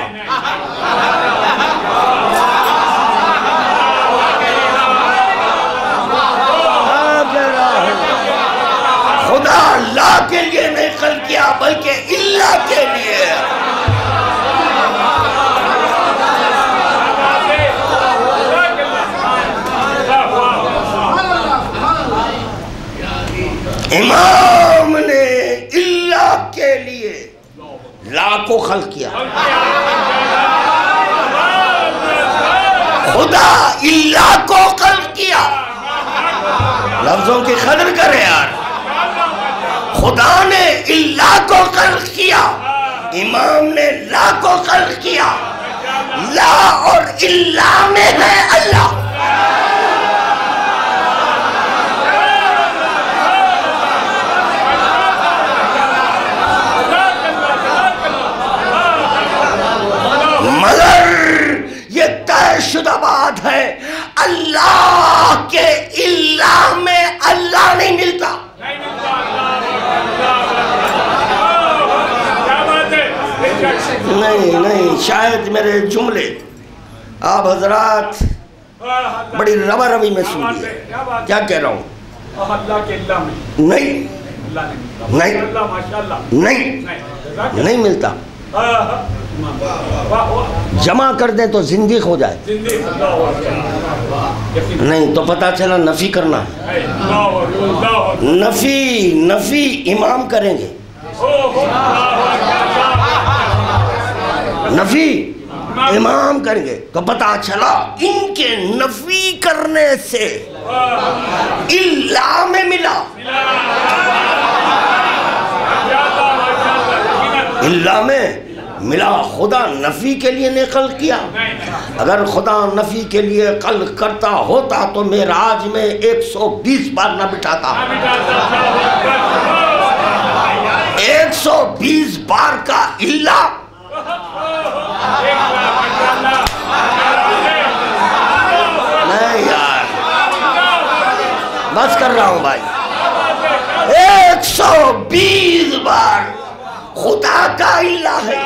خدا اللہ کے لیے نہیں خلق کیا بلکہ اللہ کے لیے. امام نے اللہ کے لیے لا کو خلق کیا. خدا اللہ کو خلق کیا. لفظوں کی قدر کرے یار. خدا نے اللہ کو خلق کیا، امام نے لا کو خلق کیا. لا اور اللہ میں ہے اللہ. مگر یہ طے شدہ بات ہے اللہ کے اللہ میں اللہ نہیں ملتا. نہیں شاید میرے جملے آپ حضرات بڑی روا روی میں سن لیے. کیا کہہ رہا ہوں؟ نہیں نہیں ملتا. جمع کر دیں تو زندگی ہو جائے. نہیں تو پتا چلا نفی کرنا ہے. نفی امام کریں گے. نفی امام کریں گے تو پتا چلا ان کے نفی کرنے سے اللہ میں ملا. اللہ میں ملا. خدا نفی کے لیے نہیں خلق کیا. اگر خدا نفی کے لیے خلق کرتا ہوتا تو معراج میں 120 بار نہ بٹھاتا. 120 بار کا اللہ. نہیں یار بس کر رہا ہوں بھائی. 120 بار خدا کا اللہ ہے.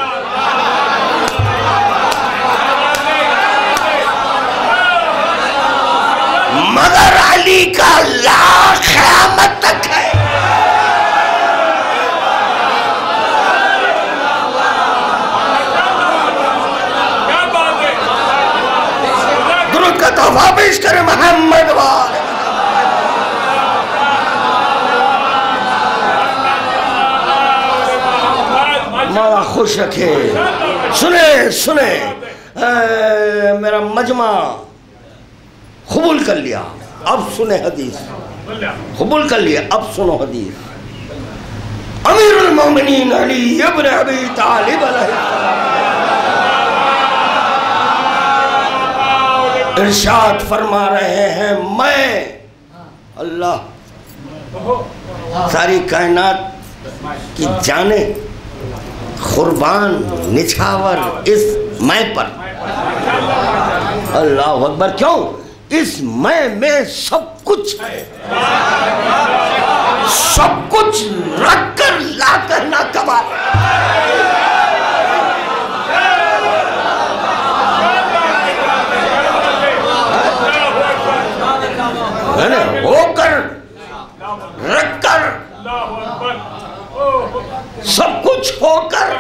مگر علی کا اللہ قیامت تک ہے. درود کا تحفہ پیش کرے محمد والے. مولا خوش رکھے. سنیں میرا مجمع قبول کر لیا. اب سنیں حدیث. قبول کر لیا. اب سنو حدیث. امیر المومنین علی ابن ابی طالب علیہ ارشاد فرما رہے ہیں میں اللہ ساری کائنات کی جانیں قربان نچھاور اس میں پر. اللہ اکبر. کیوں؟ اس میں سب کچھ ہے. سب کچھ رکھ کر لا کر نہ کمال. ہو کر رکھ کر سب کچھ ہو کر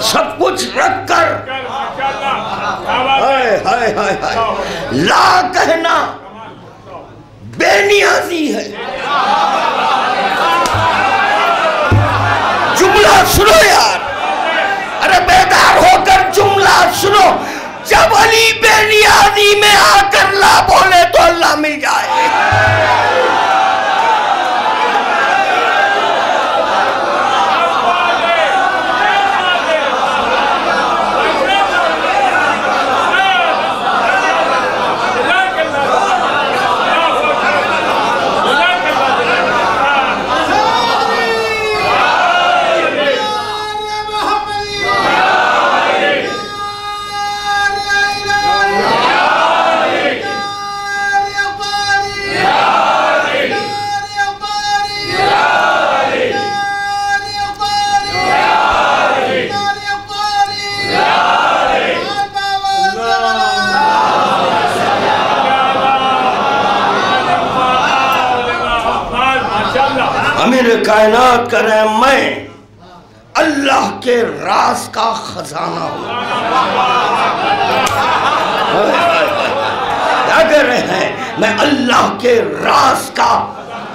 سب کچھ رکھ کر لا کہنا بے نیازی ہے. جملہ سنو یار. ارے بیدار ہو کر جملہ سنو. اللہ بولے تو اللہ مل جائے۔ امیر کائنات کرے میں اللہ کے راز کا خزانہ ہوں۔ کیا کہہ رہے ہیں؟ میں اللہ کے راز کا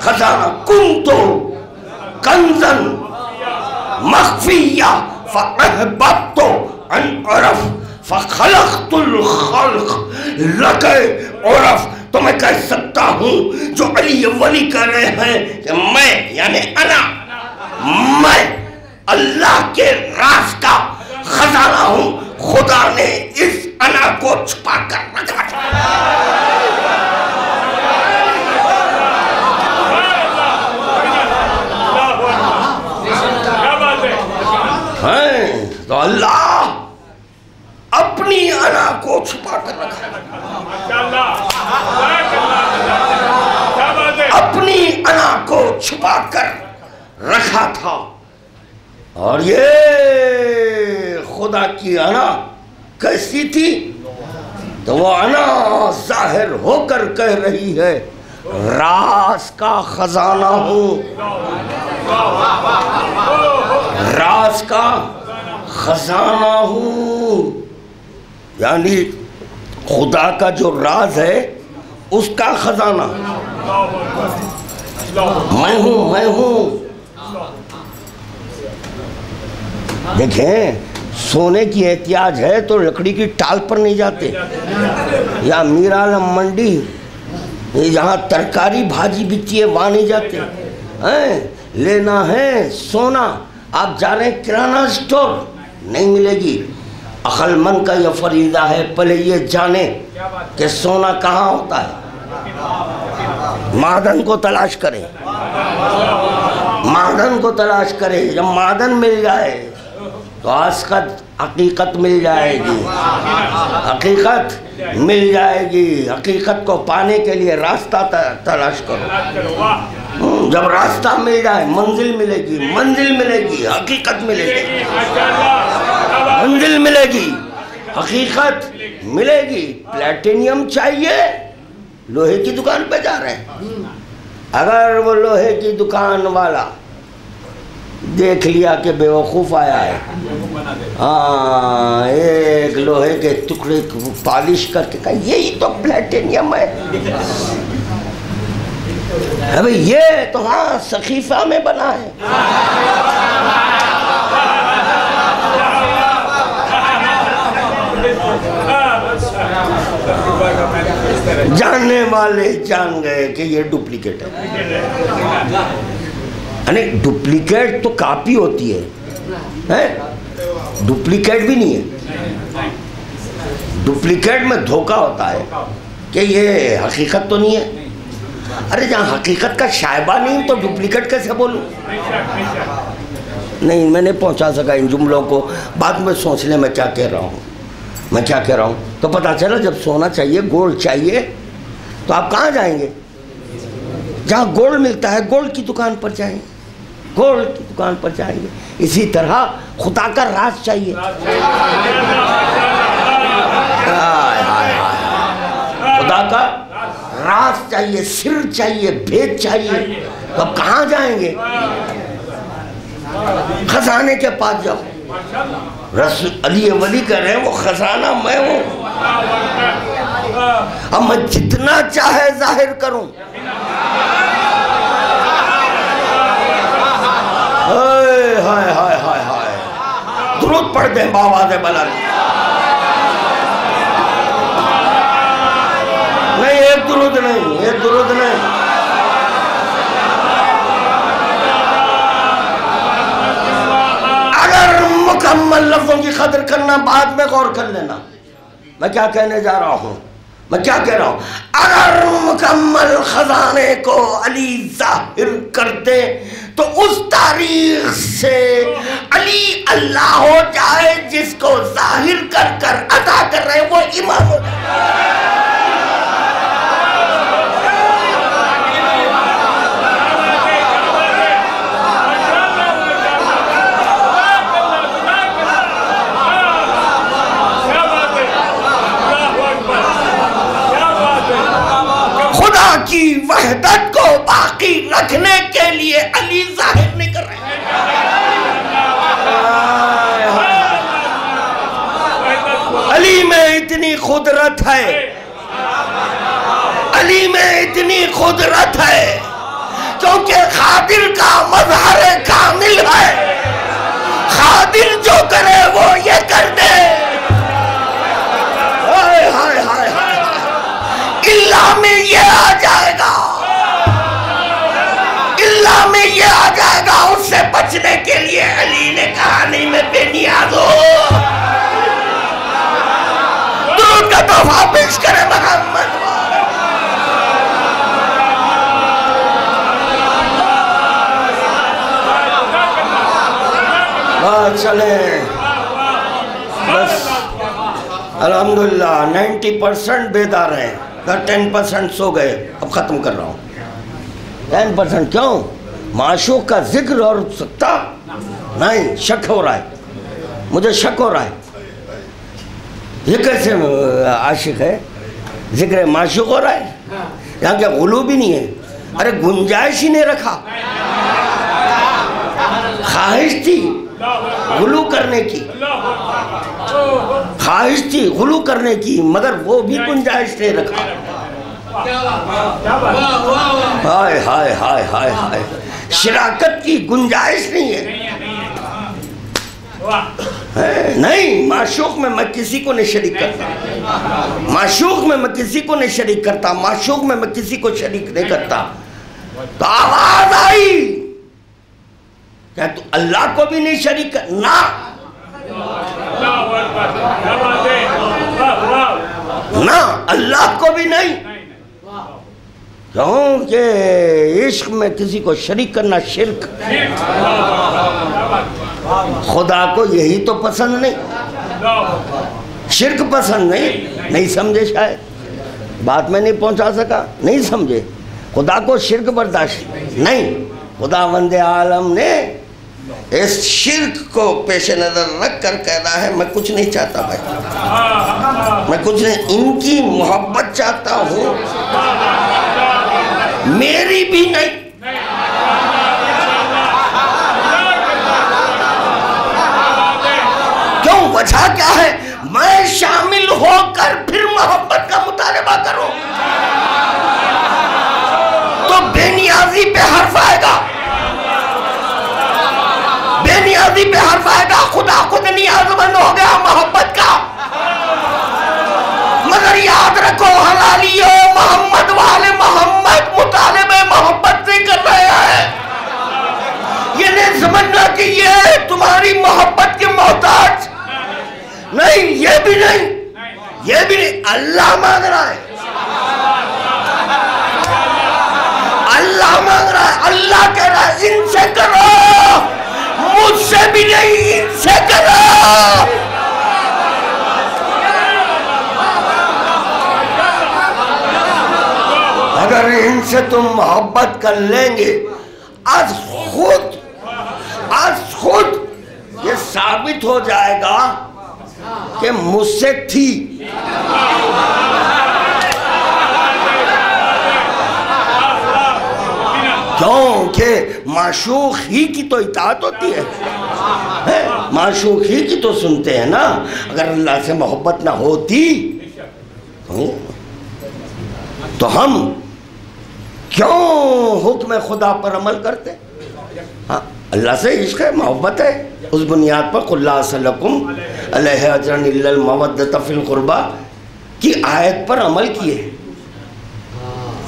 خزانہ کنتو کنزن مخفیہ فاحببت ان عرف فخلقت الخلق لکے عرف۔ تو میں کہہ سکتا ہوں جو علی ولی کہہ رہے ہیں کہ میں یعنی میں اللہ کے راز کا خزانہ ہوں، خدا نے اس انا کو چھپا کر رکھا ہے۔ تو اللہ اپنی انا کو چھپا کر رکھا، اپنی انا کو چھپا کر رکھا تھا۔ اور یہ خدا کی انا کیسی تھی؟ تو وہ انا ظاہر ہو کر کہہ رہی ہے راز کا خزانہ ہوں، راز کا خزانہ ہوں، یعنی خدا کا جو راز ہے اس کا خزانہ میں ہوں۔ دیکھیں سونے کی احتیاج ہے تو لکڑی کی ٹال پر نہیں جاتے، یا میر عالم منڈی جہاں ترکاری بھاجی بکتی ہے وہاں نہیں جاتے۔ لینا ہے سونا، آپ جا رہے ہیں کرانہ اسٹور، نہیں ملے گی۔ عقل مند کا یہ فریضہ ہے پہلے یہ جانے کہ سونا کہاں ہوتا ہے، معدن کو تلاش کریں، معدن کو تلاش کریں۔ جب معدن مل جائے تو حقیقت مل جائے گی، حقیقت مل جائے گی۔ حقیقت کو پانے کے لیے راستہ تلاش کرو، جب راستہ مل جائے منزل ملے گی، منزل ملے گی حقیقت ملے گی، منزل ملے گی حقیقت ملے گی۔ پلیٹینیم چاہیے، لوہے کی دکان پہ جا رہے ہیں، اگر وہ لوہے کی دکان والا دیکھ لیا کہ بے وقوف آیا ہے، ایک لوہے کے ٹکڑے کو پالش کر کے کہا یہی تو پلیٹینیم ہے، ابھی یہ تو ہاں سقیفہ میں بنا ہے۔ جاننے والے جان گئے کہ یہ ڈپلیکیٹ ہے، یعنی ڈپلیکیٹ تو کاپی ہوتی ہے، ڈپلیکیٹ بھی نہیں ہے۔ ڈپلیکیٹ میں دھوکہ ہوتا ہے کہ یہ حقیقت تو نہیں ہے۔ ارے جہاں حقیقت کا شائبہ نہیں تو ڈپلیکیٹ کیسے بولوں؟ نہیں میں نہیں پہنچا سکا ان جملوں کو، بعد میں سوچ لیں میں کیا کہہ رہا ہوں، میں کیا کہہ رہا ہوں۔ تو پتہ چلا جب سونا چاہیے، گولڈ چاہیے تو آپ کہاں جائیں گے؟ جہاں گولڈ ملتا ہے گولڈ کی دکان پر جائیں گے، گولڈ کی دکان پر جائیں گے۔ اسی طرح خدا کا راز چاہیے، خدا کا راز چاہیے، سر چاہیے، بھید چاہیے، تو اب کہاں جائیں گے؟ خزانے کے پاس جاؤ۔ رسول علی ولی کہہ رہے ہیں وہ خزانہ میں ہوں، اب میں جتنا چاہے ظاہر کروں۔ ہائے ہائے ہائے ہائے، درود پڑھ دیں بآواز بلند۔ ورنہ بعد میں غور کر لینا میں کیا کہنے جا رہا ہوں. میں کیا کہہ رہا ہوں؟ اگر مکمل خزانے کو علی ظاہر کر دے تو اس تاریخ سے علی اللہ ہو جائے جس کو ظاہر کر کر عطا کر رہے وہ امام ہو جائے. کی وحدت کو باقی رکھنے کے لیے علی ظاہر نہیں کر رہے. علی میں اتنی قدرت ہے، علی میں اتنی قدرت ہے کیونکہ قادر کا مظہر کامل ہے. قادر جو کرے وہ یہ کر دے. اللہ میں یہ آ جائے گا، اللہ میں یہ آ جائے گا. اس سے بچنے کے لیے علی نے کہا نہیں میں بے نیاز ہوں. درود کا تحفہ پیش کرے محمد. چلیں بس الحمدللہ 90% بیدار ہیں، 10% سو گئے. اب ختم کر رہا ہوں. 10% کیوں؟ معشوق کا ذکر اور سکتا نہیں. شک ہو رہا ہے، مجھے شک ہو رہا ہے. یہ کیسے عاشق ہے؟ ذکر معشوق ہو رہا ہے. یہاں کیا غلو بھی نہیں ہے؟ ارے گنجائش ہی نہیں رکھا. خواہش تھی غلو کرنے کی، خواہش تھی غلو کرنے کی، مگر وہ بھی گنجائش نہیں رکھا. ہائے ہائے ہائے ہائے ہائے، شراکت کی گنجائش نہیں ہے. نہیں، معشوق میں میں کسی کو نہیں شریک کرتا. معشوق میں میں کسی کو نہیں شریک کرتا. معشوق میں میں کسی کو شریک نہیں کرتا. تو آواز آئی کہ تو اللہ کو بھی نہیں شریک کرنا. نہ اللہ کو بھی نہیں، کیونکہ عشق میں کسی کو شریک کرنا شرک. خدا کو یہی تو پسند نہیں، شرک پسند نہیں. نہیں سمجھے، شاید بات میں نہیں پہنچا سکا. نہیں سمجھے. خدا کو شرک برداشت نہیں. خداوند عالم نے اس شرک کو پیش نظر رکھ کر کہنا ہے میں کچھ نہیں چاہتا بھائی، میں کچھ نہیں. ان کی محبت چاہتا ہوں، میری بھی نہیں. کیوں؟ وجہ کیا ہے؟ میں شامل ہو کر پھر محبت کا مطالبہ کروں تو بے نیازی پہ حرف آئے گا. بے نیازی پہ حرف آئے گا. خدا خود نیاز مند ہو گیا محبت کا. مگر یاد رکھو حلالی محمد والے محمد مطالبہ محبت سے کر رہے ہیں. یہ نہیں سمجھنا کہ یہ تمہاری محبت کے محتاج نہیں. یہ بھی نہیں، یہ بھی نہیں. اللہ مانگ رہا ہے، اللہ مانگ رہا ہے. اللہ کہہ رہا ہے ان سے کرو، مجھ سے بھی نہیں، ان سے کرو. اگر ان سے تم محبت کر لیں گے از خود یہ ثابت ہو جائے گا کہ مجھ سے تھی. کیونکہ معشوق ہی کی تو اطاعت ہوتی ہے، معشوق ہی کی تو سنتے ہیں نا. اگر اللہ سے محبت نہ ہوتی تو ہم کیوں حکم خدا پر عمل کرتے؟ ہاں، اللہ سے عشق ہے، محبت ہے. اس بنیاد پر قُلْ لَا أَسْأَلُكُمْ عَلَيْهِ أَجْرًا إِلَّا الْمَوَدَّةَ فِي الْقُرْبَى کی آیت پر عمل کیے.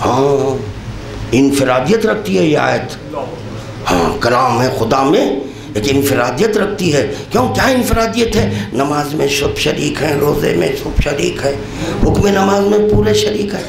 ہاں، انفرادیت رکھتی ہے یہ آیت. ہاں، کلام ہے خدا میں ایک انفرادیت رکھتی ہے. کیوں؟ کیا انفرادیت ہے؟ نماز میں سب شریک ہیں، روزے میں سب شریک ہے، حکم نماز میں پورے شریک ہیں،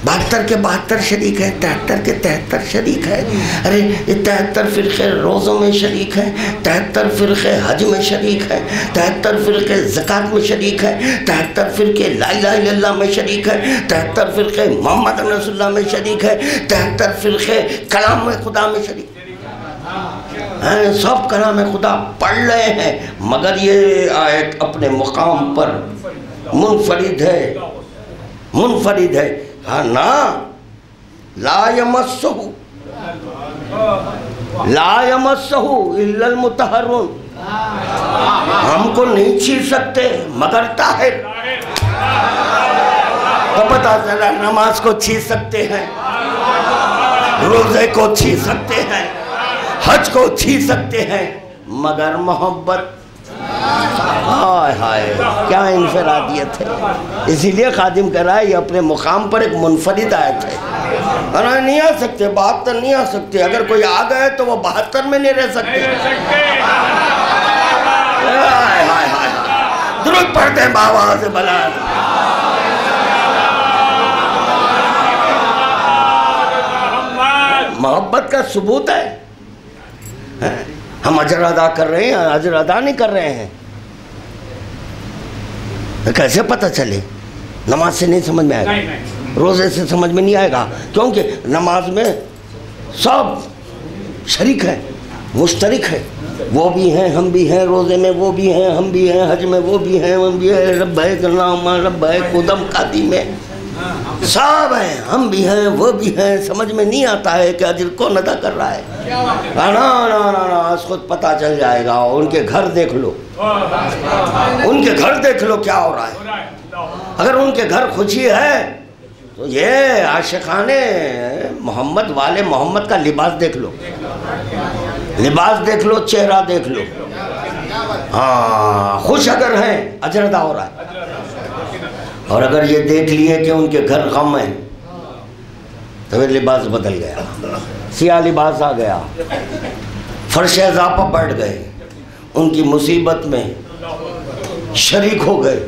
72 کے 72 شریک ہے، 73 کے 73 شریک ہے. ارے یہ 73 فرقے روزوں میں شریک ہیں، 73 فرقے حج میں شریک ہیں، 73 فرقے زکوٰۃ میں شریک ہے، 73 فرقے لا الہ الا اللہ میں شریک ہے، 73 فرقے محمد رسول اللہ میں شریک ہے، 73 فرقے کلام خدا میں شریک ہیں. سب کلام خدا پڑھ رہے ہیں، مگر یہ آیت اپنے مقام پر منفرد ہے، منفرد ہے. ہاں نا، لا یمسہ الا المطہرون، ہم کو نہیں چھین سکتے مگر طاہر. تو پتہ چلا نماز کو چھین سکتے ہیں، روزے کو چھین سکتے ہیں، حج کو چھین سکتے ہیں، مگر محبت. ہائے ہائے کیا انفرادیت ہے. اسی لیے خادم کہہ رہا ہے یہ اپنے مقام پر ایک منفرد آیت ہے. نہیں آ سکتے، 72 نہیں آ سکتے. اگر کوئی آ گئے تو وہ 72 میں نہیں رہ سکتے. ہائے ہائے ہائے درود پڑھتے ہیں بابا سے بلا. محبت کا ثبوت ہے. ہم اجر ادا کر رہے ہیں، اجر ادا نہیں کر رہے ہیں. کیسے پتہ چلے؟ نماز سے نہیں سمجھ میں آئے گا، روزے سے سمجھ میں نہیں آئے گا. کیونکہ نماز میں سب شریک ہیں، مشترک ہے. وہ بھی ہیں ہم بھی ہیں، روزے میں وہ بھی ہیں ہم بھی ہیں، حج میں وہ بھی ہیں ہم بھی ہیں، لبیک اللہم لبیک قدم قادی میں سب ہیں، ہم بھی ہیں وہ بھی ہیں. سمجھ میں نہیں آتا ہے کہ اجر کون ادا کر رہا ہے. نا نا نا نا خود پتہ چل جائے گا. ان کے گھر دیکھ لو، ان کے گھر دیکھ لو کیا ہو رہا ہے. اگر ان کے گھر خوشی ہے تو یہ عاشقان محمد والے محمد کا لباس دیکھ لو، لباس دیکھ لو، چہرہ دیکھ لو. ہاں خوش اگر ہیں اجر ادا ہو رہا ہے. اور اگر یہ دیکھ لیے کہ ان کے گھر غم ہے تو پھر لباس بدل گیا، سیاہ لباس آ گیا، فرش اضافہ بڑھ گئے، ان کی مصیبت میں شریک ہو گئے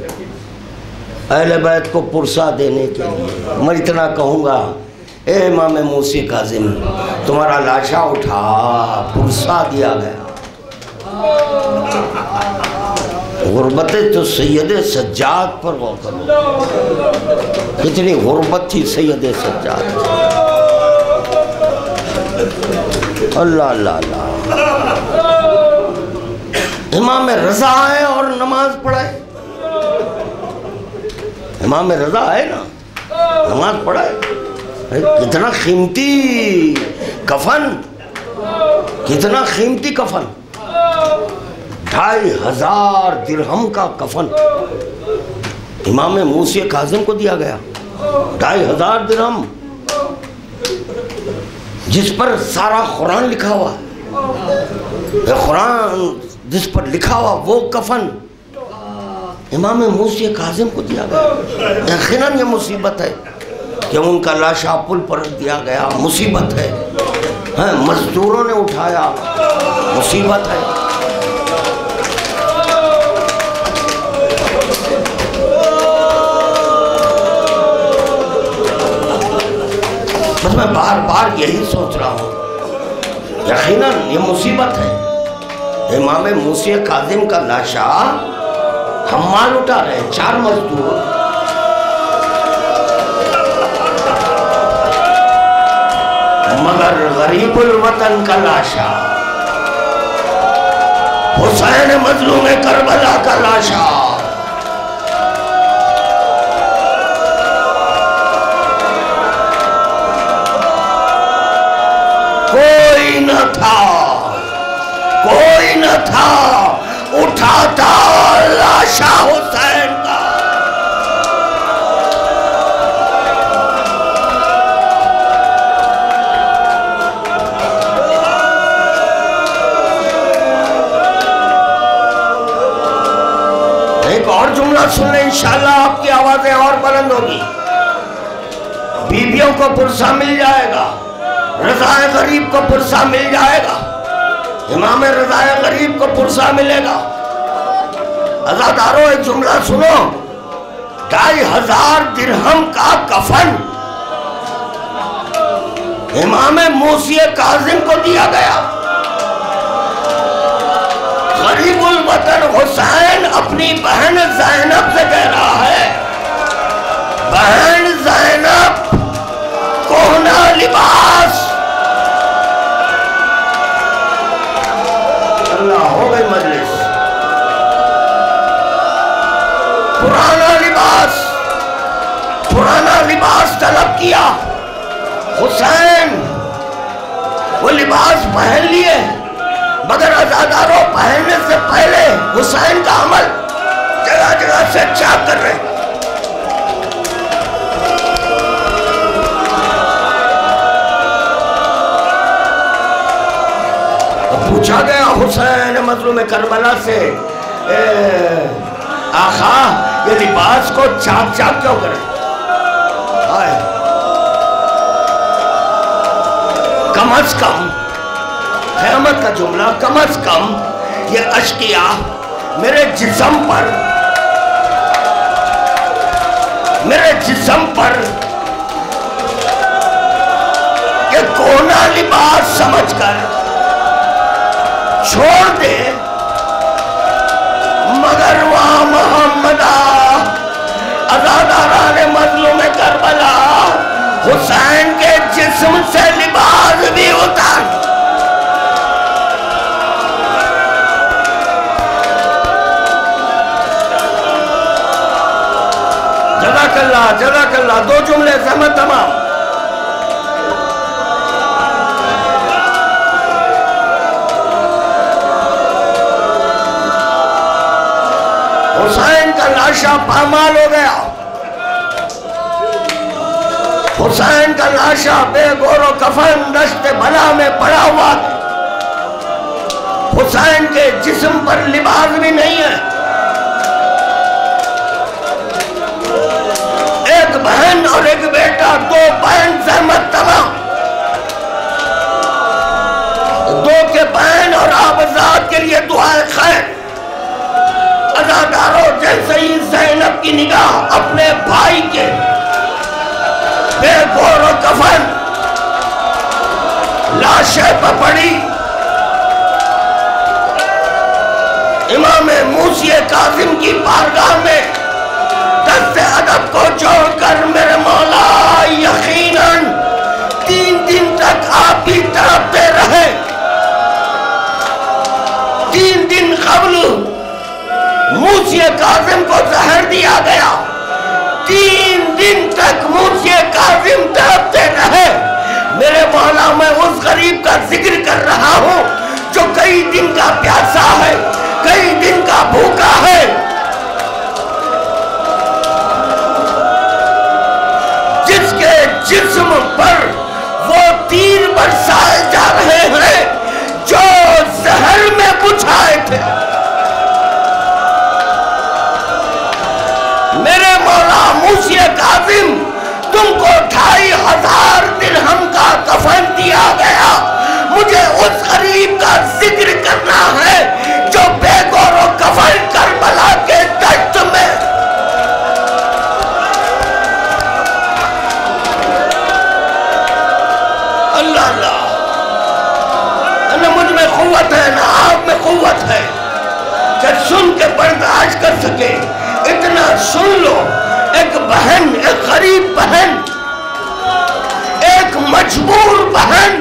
اہل بیت کو پرسا دینے کے لیے. میں اتنا کہوں گا، اے امام موسی کاظم تمہارا لاشا اٹھا، پرسا دیا گیا. غربت تو سید سجاد پر غور کرو، کتنی غربت تھی سید سجاد. اللہ اللہ اللہ. امام رضا ہے اور نماز پڑھائے. امام رضا ہے نا، نماز پڑھائے. کتنا قیمتی کفن، کتنا قیمتی کفن. 2500 درہم کا کفن امام موسی کاظم کو دیا گیا. 2500 درہم، جس پر سارا قرآن لکھا ہوا ہے. قرآن جس پر لکھا ہوا وہ کفن امام موسی کاظم کو دیا گیا. یقیناً یہ مصیبت ہے کہ ان کا لاشا پل پر دیا گیا. مصیبت ہے، مزدوروں نے اٹھایا. مصیبت ہے. بس میں بار بار یہی سوچ رہا ہوں، یقیناً یہ مصیبت ہے. امام موسی کاظم کا لاشا حمال اٹھا رہے ہیں، 4 مزدور. مگر غریب الوطن کا لاشا، حسین مظلوم کربلا کا لاشا، کوئی نہ تھا، کوئی نہ تھا اٹھاتا لاشا حسین کا. ایک اور جملہ سن لیں، انشاءاللہ آپ کی آوازیں اور بلند ہوگی. بیویوں کو پرسہ مل جائے گا، رضا غریب کو پرسہ مل جائے گا. امام رضا غریب کو پرسہ ملے گا۔ عزاداروں ایک جملہ سنو، 2500 درہم کا کفن امام موسی کاظم کو دیا گیا۔ غریب الوطن حسین اپنی بہن زینب سے کہہ رہا ہے، بہن زینب کوہنا لباس، اللہ ہو گئی مجلس، پرانا لباس طلب کیا۔ حسین وہ لباس پہن لیے، مگر عزاداروں پہننے سے پہلے حسین کا عمل جگہ جگہ سے چاک کر رہے۔ پوچھا گیا حسین مظلوم کربلا سے، آقا یہ لباس کو چاک چاک کیوں کرے؟ کم از کم، قیامت کا جملہ، کم از کم یہ اشکیاء میرے جسم پر یہ کونا لباس سمجھ کر چھوڑ دے، مگر وہاں محمدہ عزاداران مظلوم کربلا حسین کے جسم سے لباس بھی اتار۔ جزاک اللہ، 2 جملے سمجھ تمام۔ حسین کا لاشا پامال ہو گیا، حسین کا لاشا بے گور و کفن دشت بلا میں پڑا ہوا، حسین کے جسم پر لباس بھی نہیں ہے۔ ایک بہن اور ایک بیٹا، 2 بہن زحمت تمام، 2 کے بہن اور آبزاد کے لیے دعائے خیر۔ عزاداروں جیسے ہی زینب کی نگاہ اپنے بھائی کے بے گور و کفن لاشیں پر پڑی، امام موسی کاظم کی بارگاہ میں دست ادب کو جوڑ کر میرے مولا یقیناً 3 دن تک آپ بھی تڑپتے رہے۔ 3 دن قبل موسی کاظم کو زہر دیا گیا، 3 دن تک موسی کاظم تڑپتے رہے۔ میرے مولا میں اس غریب کا ذکر کر رہا ہوں جو کئی دن کا پیاسا ہے، کئی دن کا بھوکا ہے، جس کے جسم پر وہ تیر برسائے جا رہے ہیں جو زہر میں بچھائے تھے۔ میرے مولا موسی کاظم تم کو 2500 درہم کا کفن دیا گیا، مجھے اس غریب کا ذکر کرنا ہے جو بے گور و کفن کربلا کے دشت میں۔ اللہ اللہ، نہ مجھ میں قوت ہے نہ آپ میں قوت ہے کہ سن کے برداشت کر سکے۔ اتنا سن لو، ایک بہن، ایک غریب بہن، ایک مجبور بہن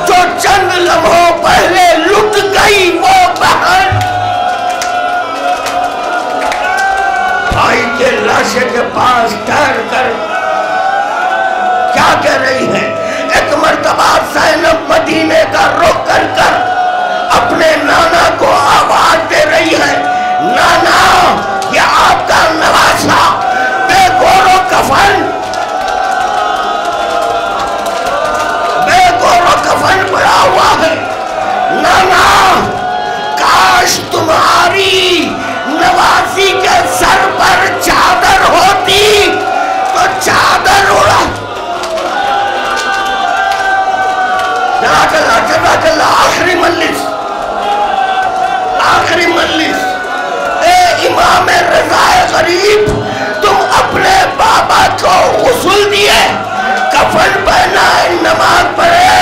جو چند لمحوں پہلے لٹ گئی، وہ بہن بھائی کے لاشے کے پاس ٹھہر کر کیا کہہ رہی ہے؟ ایک مرتبہ زینب مدینے کا رخ کر کر اپنے نانا کو آواز دے رہی ہے، نانا یہ آپ کا نواسا بے گور و کفن پڑا ہوا ہے، نانا کاش تمہاری نواسی کے سر پر چادر ہوتی تو چادر اڑا۔ کھل دیے، کفن پہنا ہے، نماز پڑھے،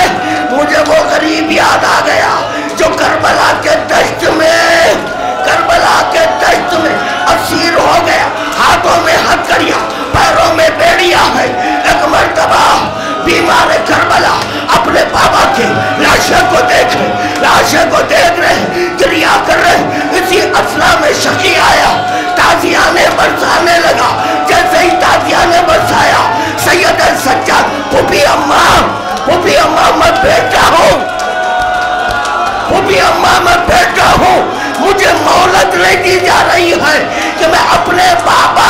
مجھے وہ غریب یاد آ گیا جو کربلا کے دشت میں اسیر ہو گیا، ہاتھوں میں ہتھکڑیاں، پیروں میں بیڑیاں ہیں۔ ایک مرتبہ بیمار کربلا اپنے بابا کی لاشوں کو دیکھ رہے، گریہ کر رہے، اسی اثنا میں شقی آیا، تازیانے برسانے لگا۔ جیسے ہی تازیانے برسایا، سید سجاد، پھوپھی اماں میں بیٹا ہوں، پھوپھی اماں میں بیٹا ہوں، مجھے مہلت نہیں دی جا رہی ہے کہ میں اپنے بابا